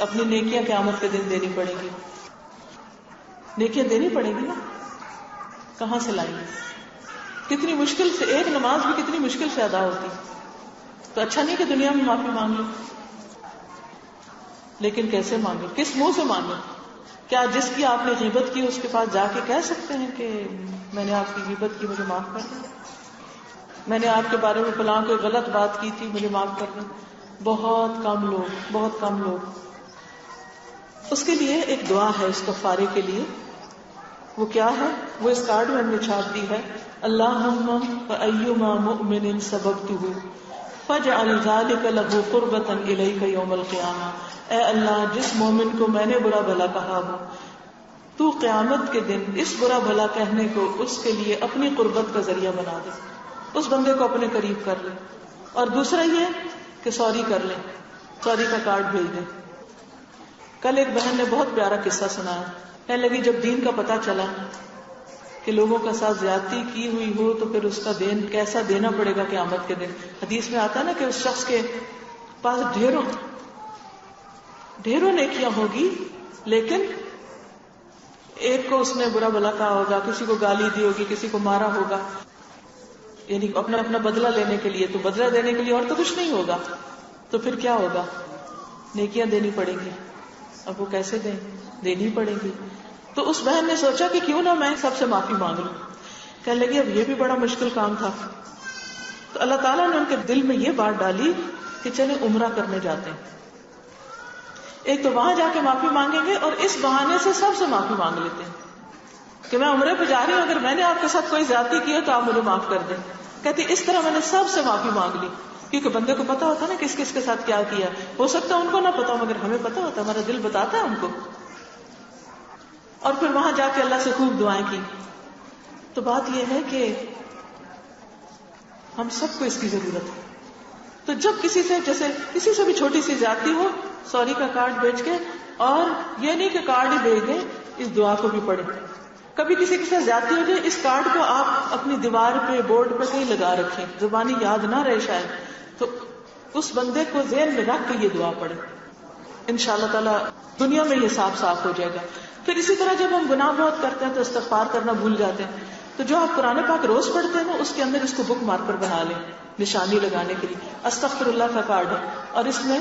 اپنی نیکیاں قیامت کے دن دینی پڑیں گی. نیکیاں دینی پڑیں گی نا، کہاں سے لائیں گے؟ کتنی مشکل سے ایک نماز بھی کتنی مشکل سے ادا ہوتی. تو اچھا نہیں کہ دنیا میں معافی مانگ لو، لیکن کیسے مانگے، کس منہ سے مانگے؟ کیا جس کی آپ نے غیبت کی اس کے پاس جا کے کہہ سکتے ہیں کہ میں نے آپ کی غیبت کی، مجھے معاف کر دیں، میں نے آپ کے بارے میں فلاں کوئی غلط بات کی تھی، مجھے معاف کر دیں؟ بہت کم لوگ. اس کے لیے ایک دعا ہے استغفارے کے لیے. وہ کیا ہے؟ وہ اس کارڈ میں ہم نے چھاپ دی ہے. اللہم فایما مؤمن سببتہ فاجعل ذلک لہ قربۃ الیک یوم القیامہ. اے اللہ، جس مومن کو میں نے برا بھلا کہا ہو تو قیامت کے دن اس برا بھلا کہنے کو اس کے لیے اپنی قربت کا ذریعہ بنا دے، اس بندے کو اپنے قریب کر لے. اور دوسرا یہ کہ سوری کر لیں، سوری کا کارڈ بھیج دیں. کل ایک بہن نے بہت پیارا قصہ سنایا. کہنے لگی جب دین کا پتہ چلا کہ لوگوں کا ساتھ زیادتی کی ہوئی ہو تو پھر اس کا دین کیسا دینا پڑے گا قیامت کے دن. حدیث میں آتا ہے نا کہ اس شخص کے پاس ڈھیروں نیکیاں ہوگی لیکن ایک کو اس نے برا بھلا کہا ہوگا، کسی کو گالی دی ہوگی، کسی کو مارا ہوگا، یعنی اپنا بدلہ لینے کے لیے. تو بدلہ دینے کے لیے اور تو کچھ نہیں ہوگا، تو پھر کیا ہوگا؟ نیکیاں دینی پڑیں گی. اب وہ کیسے دیں؟ دینی پڑیں گی. تو اس بہن نے سوچا کہ کیوں نہ میں سب سے معافی مانگ لوں. کہنے لگی اب یہ بھی بڑا مشکل کام تھا. تو اللہ تعالیٰ نے ان کے دل میں یہ بات ڈالی کہ چلیں عمرہ کرنے جاتے ہیں. ایک تو وہاں جا کے معافی مانگیں گے اور اس بہانے سے سب سے معافی مانگ لیتے ہیں کہ میں عمرے پہ جا رہی ہوں، اگر میں نے آپ کے ساتھ کوئی زیادتی کی ہے تو آپ مجھے معاف کر دیں. کہتی اس طرح میں نے سب سے معافی مانگ لی. کیونکہ بندے کو پتا ہوتا نا کس کس کے ساتھ کیا کیا. ہو سکتا ہے ان کو نہ پتا ہو مگر ہمیں پتا ہوتا ہے، ہمارا دل بتاتا ہے ان کو. اور پھر وہاں جا کے اللہ سے خوب دعائیں کی. تو بات یہ ہے کہ ہم سب کو اس کی ضرورت ہے. تو جب کسی سے بھی چھوٹی سی زیادتی ہو، سوری کا کارڈ بھیج کے، اور یہ نہیں کہ کارڈ ہی بھیج دیں، اس دعا کو بھی پڑھیں. کبھی کسی کے ساتھ زیادتی ہو جائے، اس کارڈ کو آپ اپنی دیوار پہ، بورڈ پہ کہیں لگا رکھیں، زبانی یاد نہ رہے شاید، تو اس بندے کو ذہن میں رکھ کے یہ دعا پڑھیں. انشاءاللہ تعالی دنیا میں یہ صاف ہو جائے گا. پھر اسی طرح جب ہم گناہ بہت کرتے ہیں تو استغفار کرنا بھول جاتے ہیں. تو جو آپ قرآن پاک روز پڑھتے ہیں نا، اس کے اندر اس کو بک مارکر بنا لیں، نشانی لگانے کے لیے. استغفر اللہ کا کارڈ ہے اور اس میں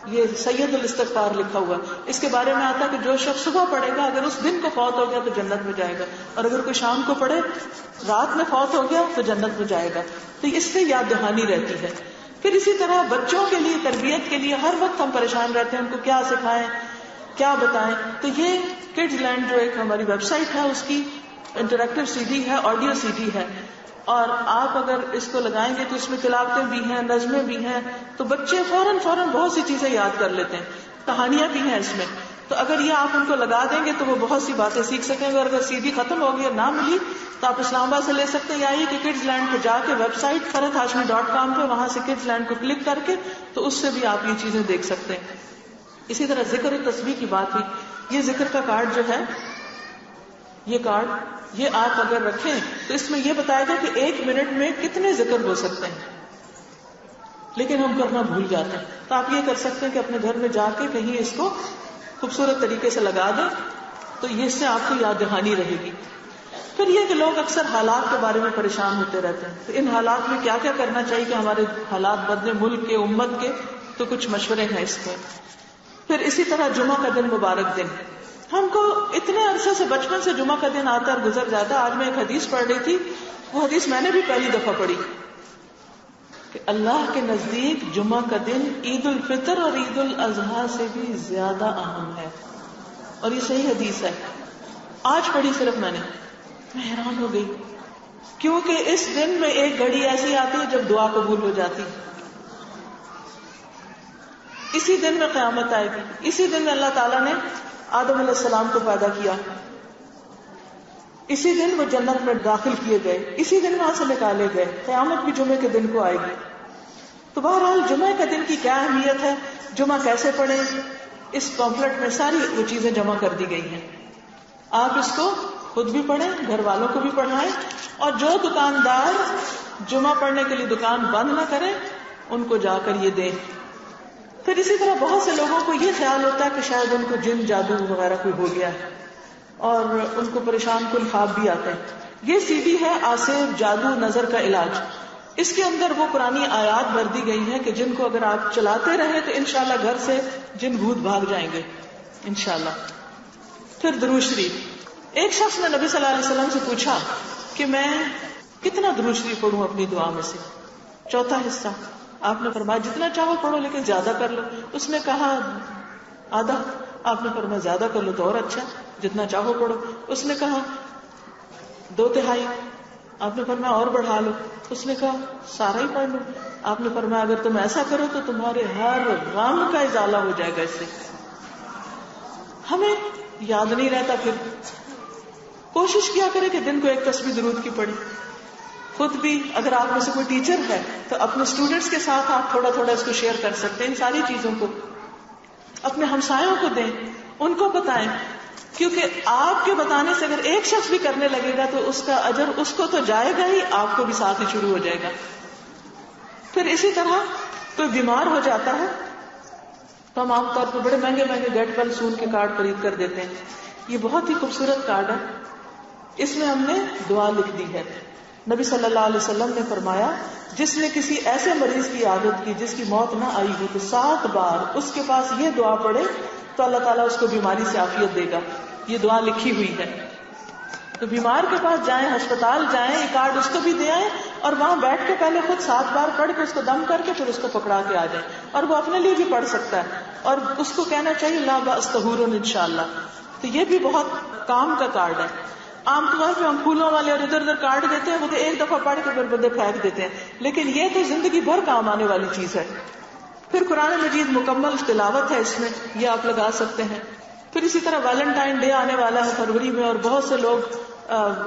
یہ سید الاستغفار لکھا ہوا ہے. اس کے بارے میں آتا ہے کہ جو شخص صبح پڑھے گا اگر اس دن کو فوت ہو گیا تو جنت میں جائے گا، اور اگر کوئی شام کو پڑھے، رات میں فوت ہو گیا تو جنت میں جائے گا. تو اس سے یاد دہانی رہتی ہے. پھر اسی طرح بچوں کے لیے، تربیت کے لیے ہر وقت ہم پریشان رہتے ہیں ان کو کیا سکھائیں، کیا بتائیں. تو یہ کڈز لینڈ جو ایک ہماری ویب سائٹ ہے، اس کی انٹریکٹیو سی ڈی ہے، آڈیو سی ڈی ہے، اور آپ اگر اس کو لگائیں گے تو اس میں تلاوتیں بھی ہیں، نظمیں بھی ہیں. تو بچے فوراً بہت سی چیزیں یاد کر لیتے ہیں. کہانیاں بھی ہیں اس میں. تو اگر یہ آپ ان کو لگا دیں گے تو وہ بہت سی باتیں سیکھ سکیں گے. اور اگر سی ڈی ختم ہوگی اور نہ ملی تو آپ اسلام آباد سے لے سکتے ہیں، یا یہ کہ کڈز لینڈ پہ جا کے ویب سائٹ farhathashmi.com پہ وہاں سے کڈز لینڈ کو کلک کر کے تو اس سے بھی آپ یہ چیزیں دیکھ سکتے ہیں. اسی طرح ذکر و تسبیح کی بات ہوئی. یہ ذکر کا کارڈ جو ہے، یہ کارڈ یہ آپ اگر رکھیں تو اس میں یہ بتایا گیا کہ 1 منٹ میں کتنے ذکر ہو سکتے ہیں، لیکن ہم کرنا بھول جاتے ہیں. تو آپ یہ کر سکتے ہیں کہ اپنے گھر میں جا کے کہیں اس کو خوبصورت طریقے سے لگا دیں، تو یہ اس سے آپ کو یاد دہانی رہے گی. پھر یہ کہ لوگ اکثر حالات کے بارے میں پریشان ہوتے رہتے ہیں. تو ان حالات میں کیا کیا کرنا چاہیے کہ ہمارے حالات بدلے، ملک کے، امت کے، تو کچھ مشورے ہیں اس میں. پھر اسی طرح جمعہ کا دن مبارک دن. ہم کو اتنے عرصے سے بچپن سے جمعہ کا دن آتا اور گزر جاتا. آج میں ایک حدیث پڑھ رہی تھی وہ حدیث میں نے بھی پہلی دفعہ پڑھی کہ اللہ کے نزدیک جمعہ کا دن عید الفطر اور عید الاضحیٰ سے بھی زیادہ اہم ہے، اور یہ صحیح حدیث ہے. آج پڑھی صرف میں حیران ہو گئی، کیونکہ اس دن میں ایک گھڑی ایسی آتی ہے جب دعا قبول ہو جاتی. اسی دن میں قیامت آئے گی، اسی دن میں اللہ تعالیٰ نے آدم علیہ السلام کو پیدا کیا، اسی دن وہ جنت میں داخل کیے گئے، اسی دن وہاں سے نکالے گئے. قیامت بھی جمعے کے دن کو آئے گی. تو بہرحال جمعے کے دن کی کیا اہمیت ہے، جمعہ کیسے پڑھیں، اس پمفلٹ میں ساری وہ چیزیں جمع کر دی گئی ہیں. آپ اس کو خود بھی پڑھیں، گھر والوں کو بھی پڑھائیں، اور جو دکاندار جمعہ پڑھنے کے لیے دکان بند نہ کریں ان کو جا کر یہ دیں. پھر اسی طرح بہت سے لوگوں کو یہ خیال ہوتا ہے کہ شاید ان کو جن جادو وغیرہ کوئی ہو گیا ہے اور ان کو پریشان کن خواب بھی آتے ہیں. یہ سی ڈی ہے آصف جادو نظر کا علاج. اس کے اندر وہ پرانی آیات بھر دی گئی ہیں کہ جن کو اگر آپ چلاتے رہیں تو انشاءاللہ گھر سے جن بھوت بھاگ جائیں گے انشاءاللہ. پھر درود شریف. ایک شخص نے نبی صلی اللہ علیہ وسلم سے پوچھا کہ میں کتنا درود شریف پڑھوں اپنی دعا میں سے. چوتھا حصہ. آپ نے فرمایا جتنا چاہو پڑھو لیکن زیادہ کر لو. اس نے کہا آدھا. آپ نے فرمایا زیادہ کر لو تو اور اچھا، جتنا چاہو پڑھو. اس نے کہا 2/3. آپ نے فرمایا اور بڑھا لو. اس نے کہا سارا ہی پڑھ لو. آپ نے فرمایا اگر تم ایسا کرو تو تمہارے ہر غم کا ازالہ ہو جائے گا اس سے. ہمیں یاد نہیں رہتا. پھر کوشش کیا کرے کہ دن کو ایک تسبیح درود کی پڑھے. خود بھی اگر آپ میں سے کوئی ٹیچر ہے تو اپنے اسٹوڈنٹس کے ساتھ آپ تھوڑا تھوڑا اس کو شیئر کر سکتے ہیں. ان ساری چیزوں کو اپنے ہمسایوں کو دیں، ان کو بتائیں، کیونکہ آپ کے بتانے سے اگر ایک شخص بھی کرنے لگے گا تو اس کا اجر اس کو تو جائے گا ہی، آپ کو بھی ساتھ ہی شروع ہو جائے گا. پھر اسی طرح کوئی بیمار ہو جاتا ہے تو ہم عام طور پر بڑے مہنگے مہنگے گیٹ ویل سون کے کارڈ خرید کر دیتے ہیں. یہ بہت ہی خوبصورت کارڈ ہے. اس میں ہم نے دعا لکھ دی ہے. نبی صلی اللہ علیہ وسلم نے فرمایا جس نے کسی ایسے مریض کی عادت کی جس کی موت نہ آئی ہو تو 7 بار اس کے پاس یہ دعا پڑھے تو اللہ تعالیٰ اس کو بیماری سے عافیت دے گا. یہ دعا لکھی ہوئی ہے. تو بیمار کے پاس جائیں، ہسپتال جائیں، یہ کارڈ اس کو بھی دے آئیں اور وہاں بیٹھ کے پہلے خود 7 بار پڑھ کے اس کو دم کر کے پھر اس کو پکڑا کے آ جائیں. اور وہ اپنے لیے بھی پڑھ سکتا ہے اور اس کو کہنا چاہیے لا باس طہور انشاءاللہ. تو یہ بھی بہت کام کا کارڈ ہے. عام طور پہ ہم پھولوں والے اور ادھر ادھر کارڈ دیتے ہیں، وہ تو ایک دفعہ پڑھ کے پھر بندے پھینک دیتے ہیں، لیکن یہ تو زندگی بھر کام آنے والی چیز ہے. پھر قرآن مجید مکمل تلاوت ہے اس میں، یہ آپ لگا سکتے ہیں. پھر اسی طرح ویلنٹائن ڈے آنے والا ہے فروری میں، اور بہت سے لوگ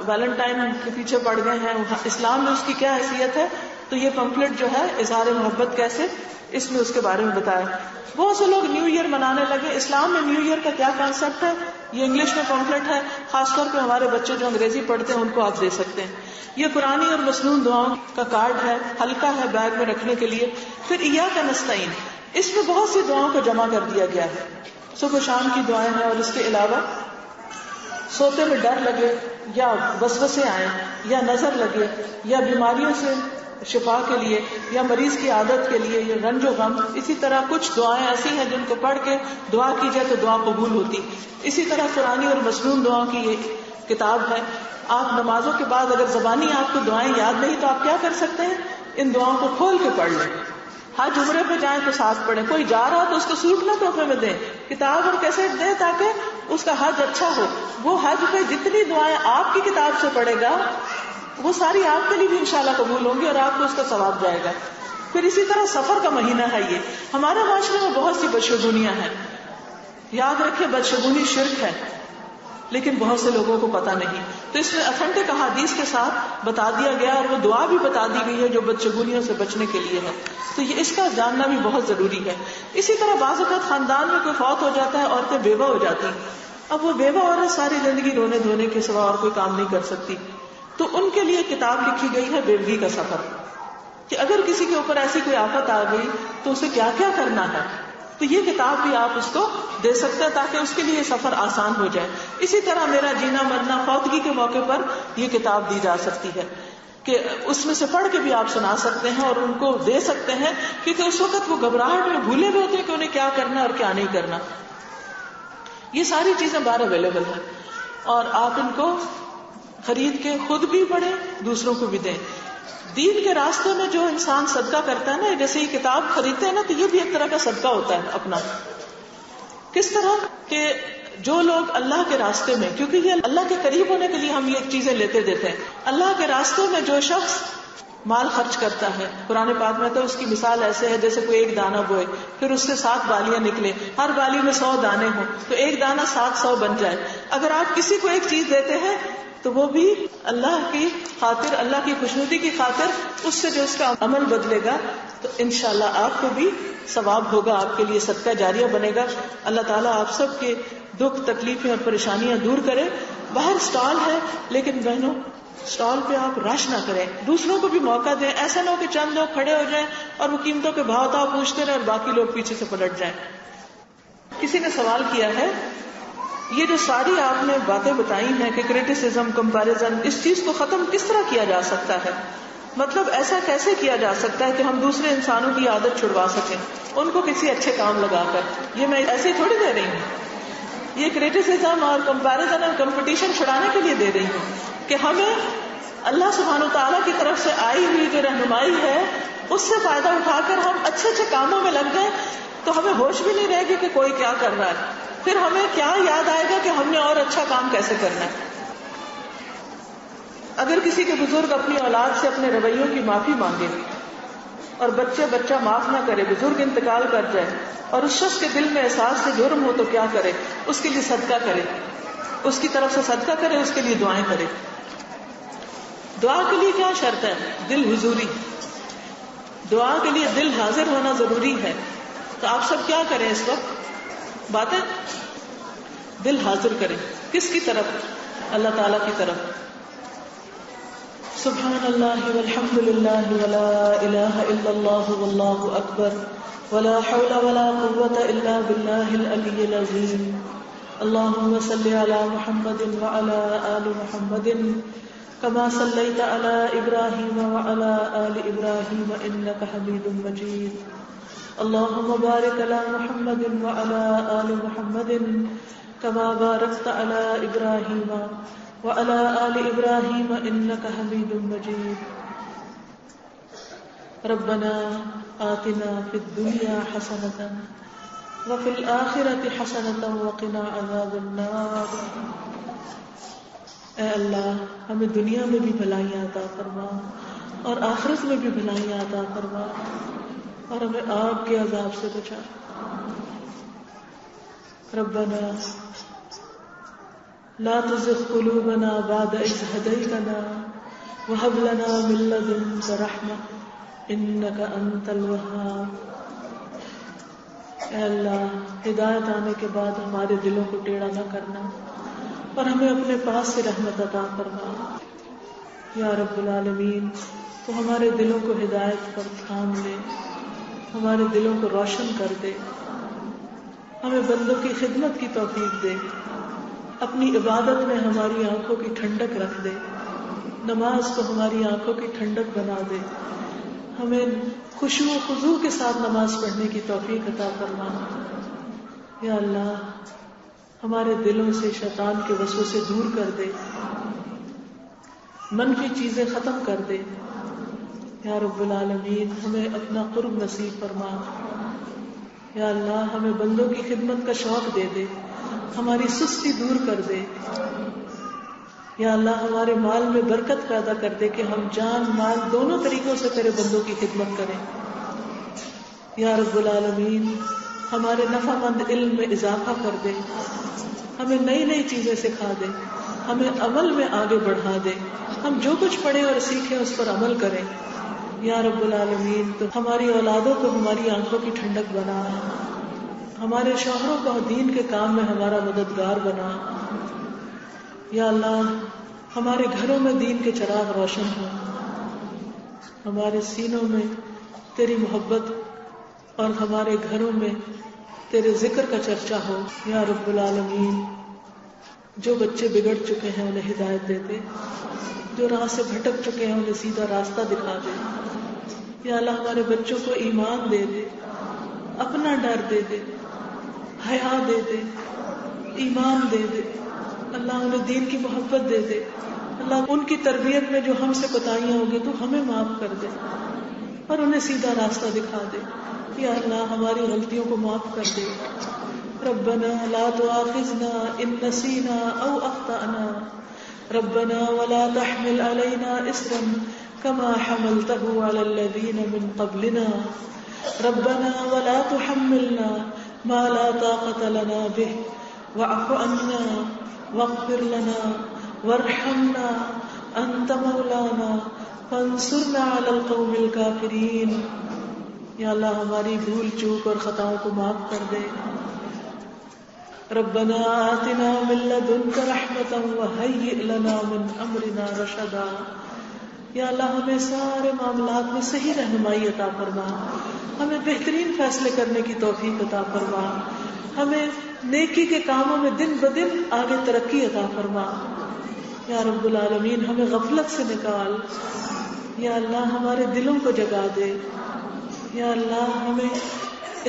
ویلنٹائن کے پیچھے پڑ گئے ہیں. اسلام میں اس کی کیا حیثیت ہے، تو یہ پمفلٹ جو ہے اظہار محبت کیسے، اس میں اس کے بارے میں بتایا. بہت سے لوگ نیو ایئر منانے لگے. اسلام میں نیو ایئر کا کیا کانسیپٹ ہے، یہ انگلش میں پمفلٹ ہے. خاص طور پہ ہمارے بچے جو انگریزی پڑھتے ہیں ان کو آپ دے سکتے ہیں. یہ قرآنی اور مسنون دعاؤں کا کارڈ ہے، ہلکا ہے بیگ میں رکھنے کے لیے. پھر ایاک نستعین، اس میں بہت سی دعاؤں کو جمع کر دیا گیا ہے. صبح شام کی دعائیں ہیں، اور اس کے علاوہ سوتے میں ڈر لگے یا وسوسے آئیں یا نظر لگے یا بیماریوں سے شفا کے لیے یا مریض کی عادت کے لیے یا رنج و غم، اسی طرح کچھ دعائیں ایسی ہیں جن کو پڑھ کے دعا کی جائے تو دعا قبول ہوتی. اسی طرح قرآنی اور مسنون دعاؤں کی یہ کتاب ہے. آپ نمازوں کے بعد اگر زبانی آپ کو دعائیں یاد نہیں تو آپ کیا کر سکتے ہیں، ان دعاؤں کو کھول کے پڑھ لیں. حج عمرے پہ جائیں تو ساتھ پڑھیں. کوئی جا رہا تو اس کو سوٹ نہ تحفے میں دیں، کتاب اور کیسٹ دیں تاکہ اس کا حج اچھا ہو. وہ حج پہ جتنی دعائیں آپ کی کتاب سے پڑھے گا وہ ساری آپ کے لیے بھی انشاءاللہ قبول ہوں گی اور آپ کو اس کا ثواب جائے گا. پھر اسی طرح سفر کا مہینہ ہے. یہ ہمارے معاشرے میں بہت سی بدشگونیاں ہیں. یاد رکھیں بدشگونی شرک ہے، لیکن بہت سے لوگوں کو پتہ نہیں. تو اس میں اتھینٹک احادیث کے ساتھ بتا دیا گیا اور وہ دعا بھی بتا دی گئی ہے جو بدشگونیوں سے بچنے کے لیے ہے. تو یہ اس کا جاننا بھی بہت ضروری ہے. اسی طرح بعض اوقات خاندان میں کوئی فوت ہو جاتا ہے، عورتیں بیوہ ہو جاتی ہیں. اب وہ بیوہ عورت ساری زندگی رونے دھونے کے سوا اور کوئی کام نہیں کر سکتی. تو ان کے لیے کتاب لکھی گئی ہے بیوگی کا سفر، کہ اگر کسی کے اوپر ایسی کوئی آفت آ گئی تو اسے کیا کیا کرنا ہے. تو یہ کتاب بھی آپ اس کو دے سکتے ہیں تاکہ اس کے لیے سفر آسان ہو جائے. اسی طرح میرا جینا مرنا فوتگی کے موقع پر یہ کتاب دی جا سکتی ہے کہ اس میں سے پڑھ کے بھی آپ سنا سکتے ہیں اور ان کو دے سکتے ہیں، کیونکہ اس وقت وہ گھبراہٹ میں بھولے ہوئے ہوتے ہیں کہ انہیں کیا کرنا اور کیا نہیں کرنا. یہ ساری چیزیں باہر اویلیبل ہیں اور آپ ان کو خرید کے خود بھی پڑھیں، دوسروں کو بھی دیں. دین کے راستے میں جو انسان صدقہ کرتا ہے نا، جیسے یہ کتاب خریدتے ہیں نا، تو یہ بھی ایک طرح کا صدقہ ہوتا ہے اپنا. کس طرح کہ جو لوگ اللہ کے راستے میں، کیونکہ یہ اللہ کے قریب ہونے کے لیے ہم یہ چیزیں لیتے دیتے ہیں، اللہ کے راستے میں جو شخص مال خرچ کرتا ہے، قرآن پاک میں تو اس کی مثال ایسے ہے جیسے کوئی ایک دانہ بوئے، پھر اس سے 7 بالیاں نکلے، ہر بالی میں 100 دانے ہوں، تو ایک دانہ 700 بن جائے. اگر آپ کسی کو ایک چیز دیتے ہیں تو وہ بھی اللہ کی خاطر، اللہ کی خوشنودی کی خاطر، اس سے جو اس کا عمل بدلے گا تو انشاءاللہ آپ کو بھی ثواب ہوگا، آپ کے لیے صدقہ جاریہ بنے گا. اللہ تعالیٰ آپ سب کے دکھ تکلیفیں اور پریشانیاں دور کرے. باہر سٹال ہے، لیکن بہنوں سٹال پہ آپ رش نہ کریں، دوسروں کو بھی موقع دیں. ایسا نہ ہو کہ چند لوگ کھڑے ہو جائیں اور وہ قیمتوں کے بھاؤ تاؤ پوچھتے رہے اور باقی لوگ پیچھے سے پلٹ جائیں. کسی نے سوال کیا ہے، یہ جو ساری آپ نے باتیں بتائی ہیں کہ کریٹیسزم، کمپیریزن، اس چیز کو ختم کس طرح کیا جا سکتا ہے؟ مطلب ایسا کیسے کیا جا سکتا ہے کہ ہم دوسرے انسانوں کی عادت چھڑوا سکیں، ان کو کسی اچھے کام لگا کر؟ یہ میں ایسے ہی تھوڑی دے رہی ہوں، یہ کریٹیسزم اور کمپیریزن اور کمپٹیشن چھڑانے کے لیے دے رہی ہوں کہ ہمیں اللہ سبحانہ و تعالیٰ کی طرف سے آئی ہوئی جو رہنمائی ہے اس سے فائدہ اٹھا کر ہم اچھے اچھے کاموں میں لگ جائیں، تو ہمیں ہوش بھی نہیں رہے گی کہ کوئی کیا کر رہا ہے. پھر ہمیں کیا یاد آئے گا کہ ہم نے اور اچھا کام کیسے کرنا ہے. اگر کسی کے بزرگ اپنی اولاد سے اپنے رویوں کی معافی مانگے اور بچہ معاف نہ کرے، بزرگ انتقال کر جائے اور اس شخص کے دل میں احساس سے جرم ہو تو کیا کرے؟ اس کے لیے صدقہ کرے، اس کی طرف سے صدقہ کرے، اس کے لیے دعائیں کرے. دعا کے لیے کیا شرط ہے؟ دل حضوری. دعا کے لیے دل حاضر ہونا ضروری ہے. تو آپ سب کیا کریں اس وقت؟ باتیں دل حاضر کریں. کس کی طرف؟ اللہ تعالیٰ کی طرف. سبحان اللہ والحمد للہ ولا الہ الا اللہ واللہ اکبر ولا حول ولا قوة الا باللہ العلی العظیم. اللہم صل علی محمد وعلی آل محمد كما صليت على إبراهيم وعلى آل إبراهيم إنك حميد مجيد. اللهم بارك على محمد وعلى آل محمد كما باركت على إبراهيم وعلى آل إبراهيم إنك حميد مجيد. ربنا آتنا في الدنيا حسنة وفي الآخرة حسنة وقنا عذاب النار. اے اللہ ہمیں دنیا میں بھی بھلائیاں عطا فرما اور آخرت میں بھی بھلائیاں عطا فرما اور ہمیں آگ کے عذاب سے بچا. ربنا لا تزغ قلوبنا بعد إذ هديتنا وهب لنا من لدنك رحمة إنك أنت الوهاب. اے اللہ ہدایت آنے کے بعد ہمارے دلوں کو ٹیڑھا نہ کرنا اور ہمیں اپنے پاس سے رحمت عطا فرما. یا رب العالمین تو ہمارے دلوں کو ہدایت پر تھام لے، ہمارے دلوں کو روشن کر دے، ہمیں بندوں کی خدمت کی توفیق دے، اپنی عبادت میں ہماری آنکھوں کی ٹھنڈک رکھ دے، نماز کو ہماری آنکھوں کی ٹھنڈک بنا دے، ہمیں خشوع و خضوع کے ساتھ نماز پڑھنے کی توفیق عطا فرما. یا اللہ ہمارے دلوں سے شیطان کے وسوسے دور کر دے، منفی چیزیں ختم کر دے. یا رب العالمین ہمیں اپنا قرب نصیب فرما. یا اللہ ہمیں بندوں کی خدمت کا شوق دے دے، ہماری سستی دور کر دے. یا اللہ ہمارے مال میں برکت پیدا کر دے کہ ہم جان مال دونوں طریقوں سے تیرے بندوں کی خدمت کریں. یا رب العالمین ہمارے نفع مند علم میں اضافہ کر دے، ہمیں نئی نئی چیزیں سکھا دے، ہمیں عمل میں آگے بڑھا دے، ہم جو کچھ پڑھیں اور سیکھیں اس پر عمل کریں. یا رب العالمین تو ہماری اولادوں کو ہماری آنکھوں کی ٹھنڈک بنا، ہمارے شوہروں کو دین کے کام میں ہمارا مددگار بنا. یا اللہ ہمارے گھروں میں دین کے چراغ روشن ہو، ہمارے سینوں میں تیری محبت اور ہمارے گھروں میں تیرے ذکر کا چرچا ہو. یا رب العالمین جو بچے بگڑ چکے ہیں انہیں ہدایت دے دے، جو راہ سے بھٹک چکے ہیں انہیں سیدھا راستہ دکھا دے. یا اللہ ہمارے بچوں کو ایمان دے دے، اپنا ڈر دے دے، حیا دے دے، ایمان دے دے. اللہ انہیں دین کی محبت دے دے. اللہ ان کی تربیت میں جو ہم سے کوتاہیاں ہوگی تو ہمیں معاف کر دے اور انہیں سیدھا راستہ دکھا دے. یا اللہ ہماری غلطیوں کو معاف کر دے. ربنا لا تؤاخذنا ان نسینا او اخطأنا ربنا ولا تحمل علينا اصرا كما حملته على الذين من قبلنا ربنا ولا تحملنا ما لا طاقة لنا به واعف عنا واغفر لنا وارحمنا انت مولانا فانصرنا على القوم الكافرين. یا اللہ ہماری بھول چوک اور خطاؤں کو معاف کر دے. ربنا آتنا من لدنک رحمتا وہیئ لنا من امرنا رشدا. یا اللہ ہمیں سارے معاملات میں صحیح رہنمائی عطا فرما, ہمیں بہترین فیصلے کرنے کی توفیق عطا فرما, ہمیں نیکی کے کاموں میں دن بدن آگے ترقی عطا فرما. یا رب العالمین ہمیں غفلت سے نکال. یا اللہ ہمارے دلوں کو جگا دے. یا اللہ ہمیں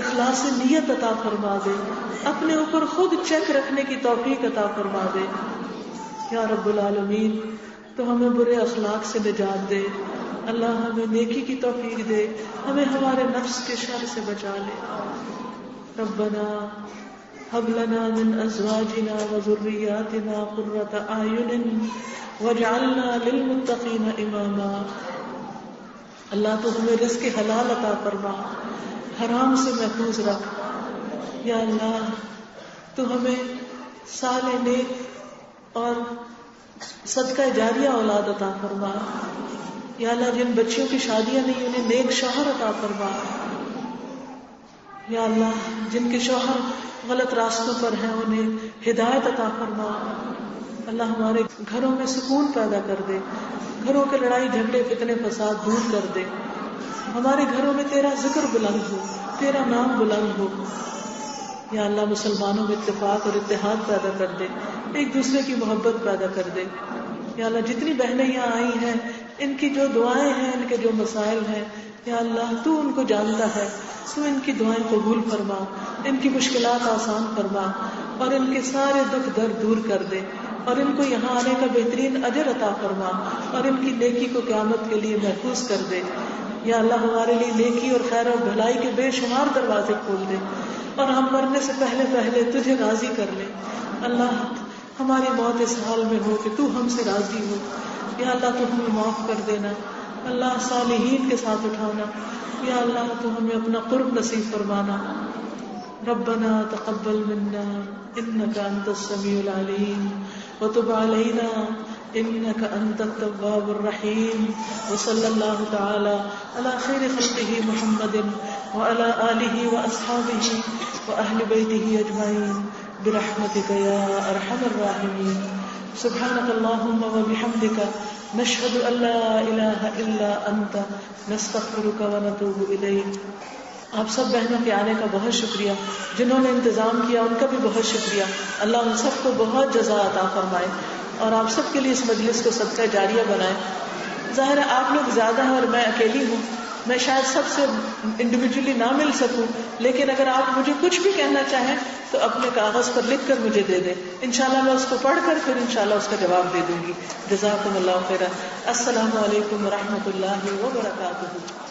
اخلاص نیت عطا فرما دے, اپنے اوپر خود چیک رکھنے کی توفیق عطا فرما دے. یا رب العالمین تو ہمیں برے اخلاق سے نجات دے. اللہ ہمیں نیکی کی توفیق دے, ہمیں ہمارے نفس کے شر سے بچا لے. ربنا هب لنا من ازواجنا وذرياتنا قرة اعين واجعلنا للمتقين اماما. اللہ تو ہمیں رزق حلال عطا فرما, حرام سے محفوظ رکھ. یا اللہ تو ہمیں صالح نیک اور صدقہ جاریہ اولاد عطا فرما. یا اللہ جن بچیوں کی شادیاں نہیں انہیں نیک شوہر عطا فرما. یا اللہ جن کے شوہر غلط راستوں پر ہیں انہیں ہدایت عطا فرما. اللہ ہمارے گھروں میں سکون پیدا کر دے, گھروں کے لڑائی جھگڑے فتنے فساد دور کر دے. ہمارے گھروں میں تیرا ذکر بلند ہو, تیرا نام بلند ہو. یا اللہ مسلمانوں میں اتفاق اور اتحاد پیدا کر دے, ایک دوسرے کی محبت پیدا کر دے. یا اللہ جتنی بہنیں یہاں آئی ہیں ان کی جو دعائیں ہیں, ان کے جو مسائل ہیں, یا اللہ تو ان کو جانتا ہے, تو ان کی دعائیں قبول فرما, ان کی مشکلات آسان فرما اور ان کے سارے دکھ درد دور کر دے, اور ان کو یہاں آنے کا بہترین اجر عطا فرما اور ان کی نیکی کو قیامت کے لیے محفوظ کر دے. یا اللہ ہمارے لیے نیکی اور خیر اور بھلائی کے بے شمار دروازے کھول دے اور ہم مرنے سے پہلے پہلے تجھے راضی کر لیں. اللہ ہماری موت اس حال میں ہو کہ تو ہم سے راضی ہو. یا اللہ تو ہمیں معاف کر دینا, اللہ صالحین کے ساتھ اٹھانا. یا اللہ تو ہمیں اپنا قرب نصیب فرمانا. ربنا تقبل منا انك انت السميع العليم وتب علينا انك انت التواب الرحيم. وصلى الله تعالى على خير خلقه محمد وعلى اله واصحابه واهل بيته اجمعين برحمتك يا ارحم الراحمين. سبحانك اللهم وبحمدك نشهد ان لا اله الا انت نستغفرك ونتوب اليك. آپ سب بہنوں کے آنے کا بہت شکریہ, جنہوں نے انتظام کیا ان کا بھی بہت شکریہ. اللہ ان سب کو بہت جزا عطا فرمائے اور آپ سب کے لیے اس مجلس کو صدقہ جاریہ بنائے. ظاہر ہے آپ لوگ زیادہ ہیں اور میں اکیلی ہوں, میں شاید سب سے انڈیویجولی نہ مل سکوں, لیکن اگر آپ مجھے کچھ بھی کہنا چاہیں تو اپنے کاغذ پر لکھ کر مجھے دے دیں. انشاءاللہ میں اس کو پڑھ کر پھر انشاءاللہ اس کا جواب دے دوں گی. جزاکم اللہ خیرا. السلام علیکم ورحمۃ اللہ وبرکاتہ.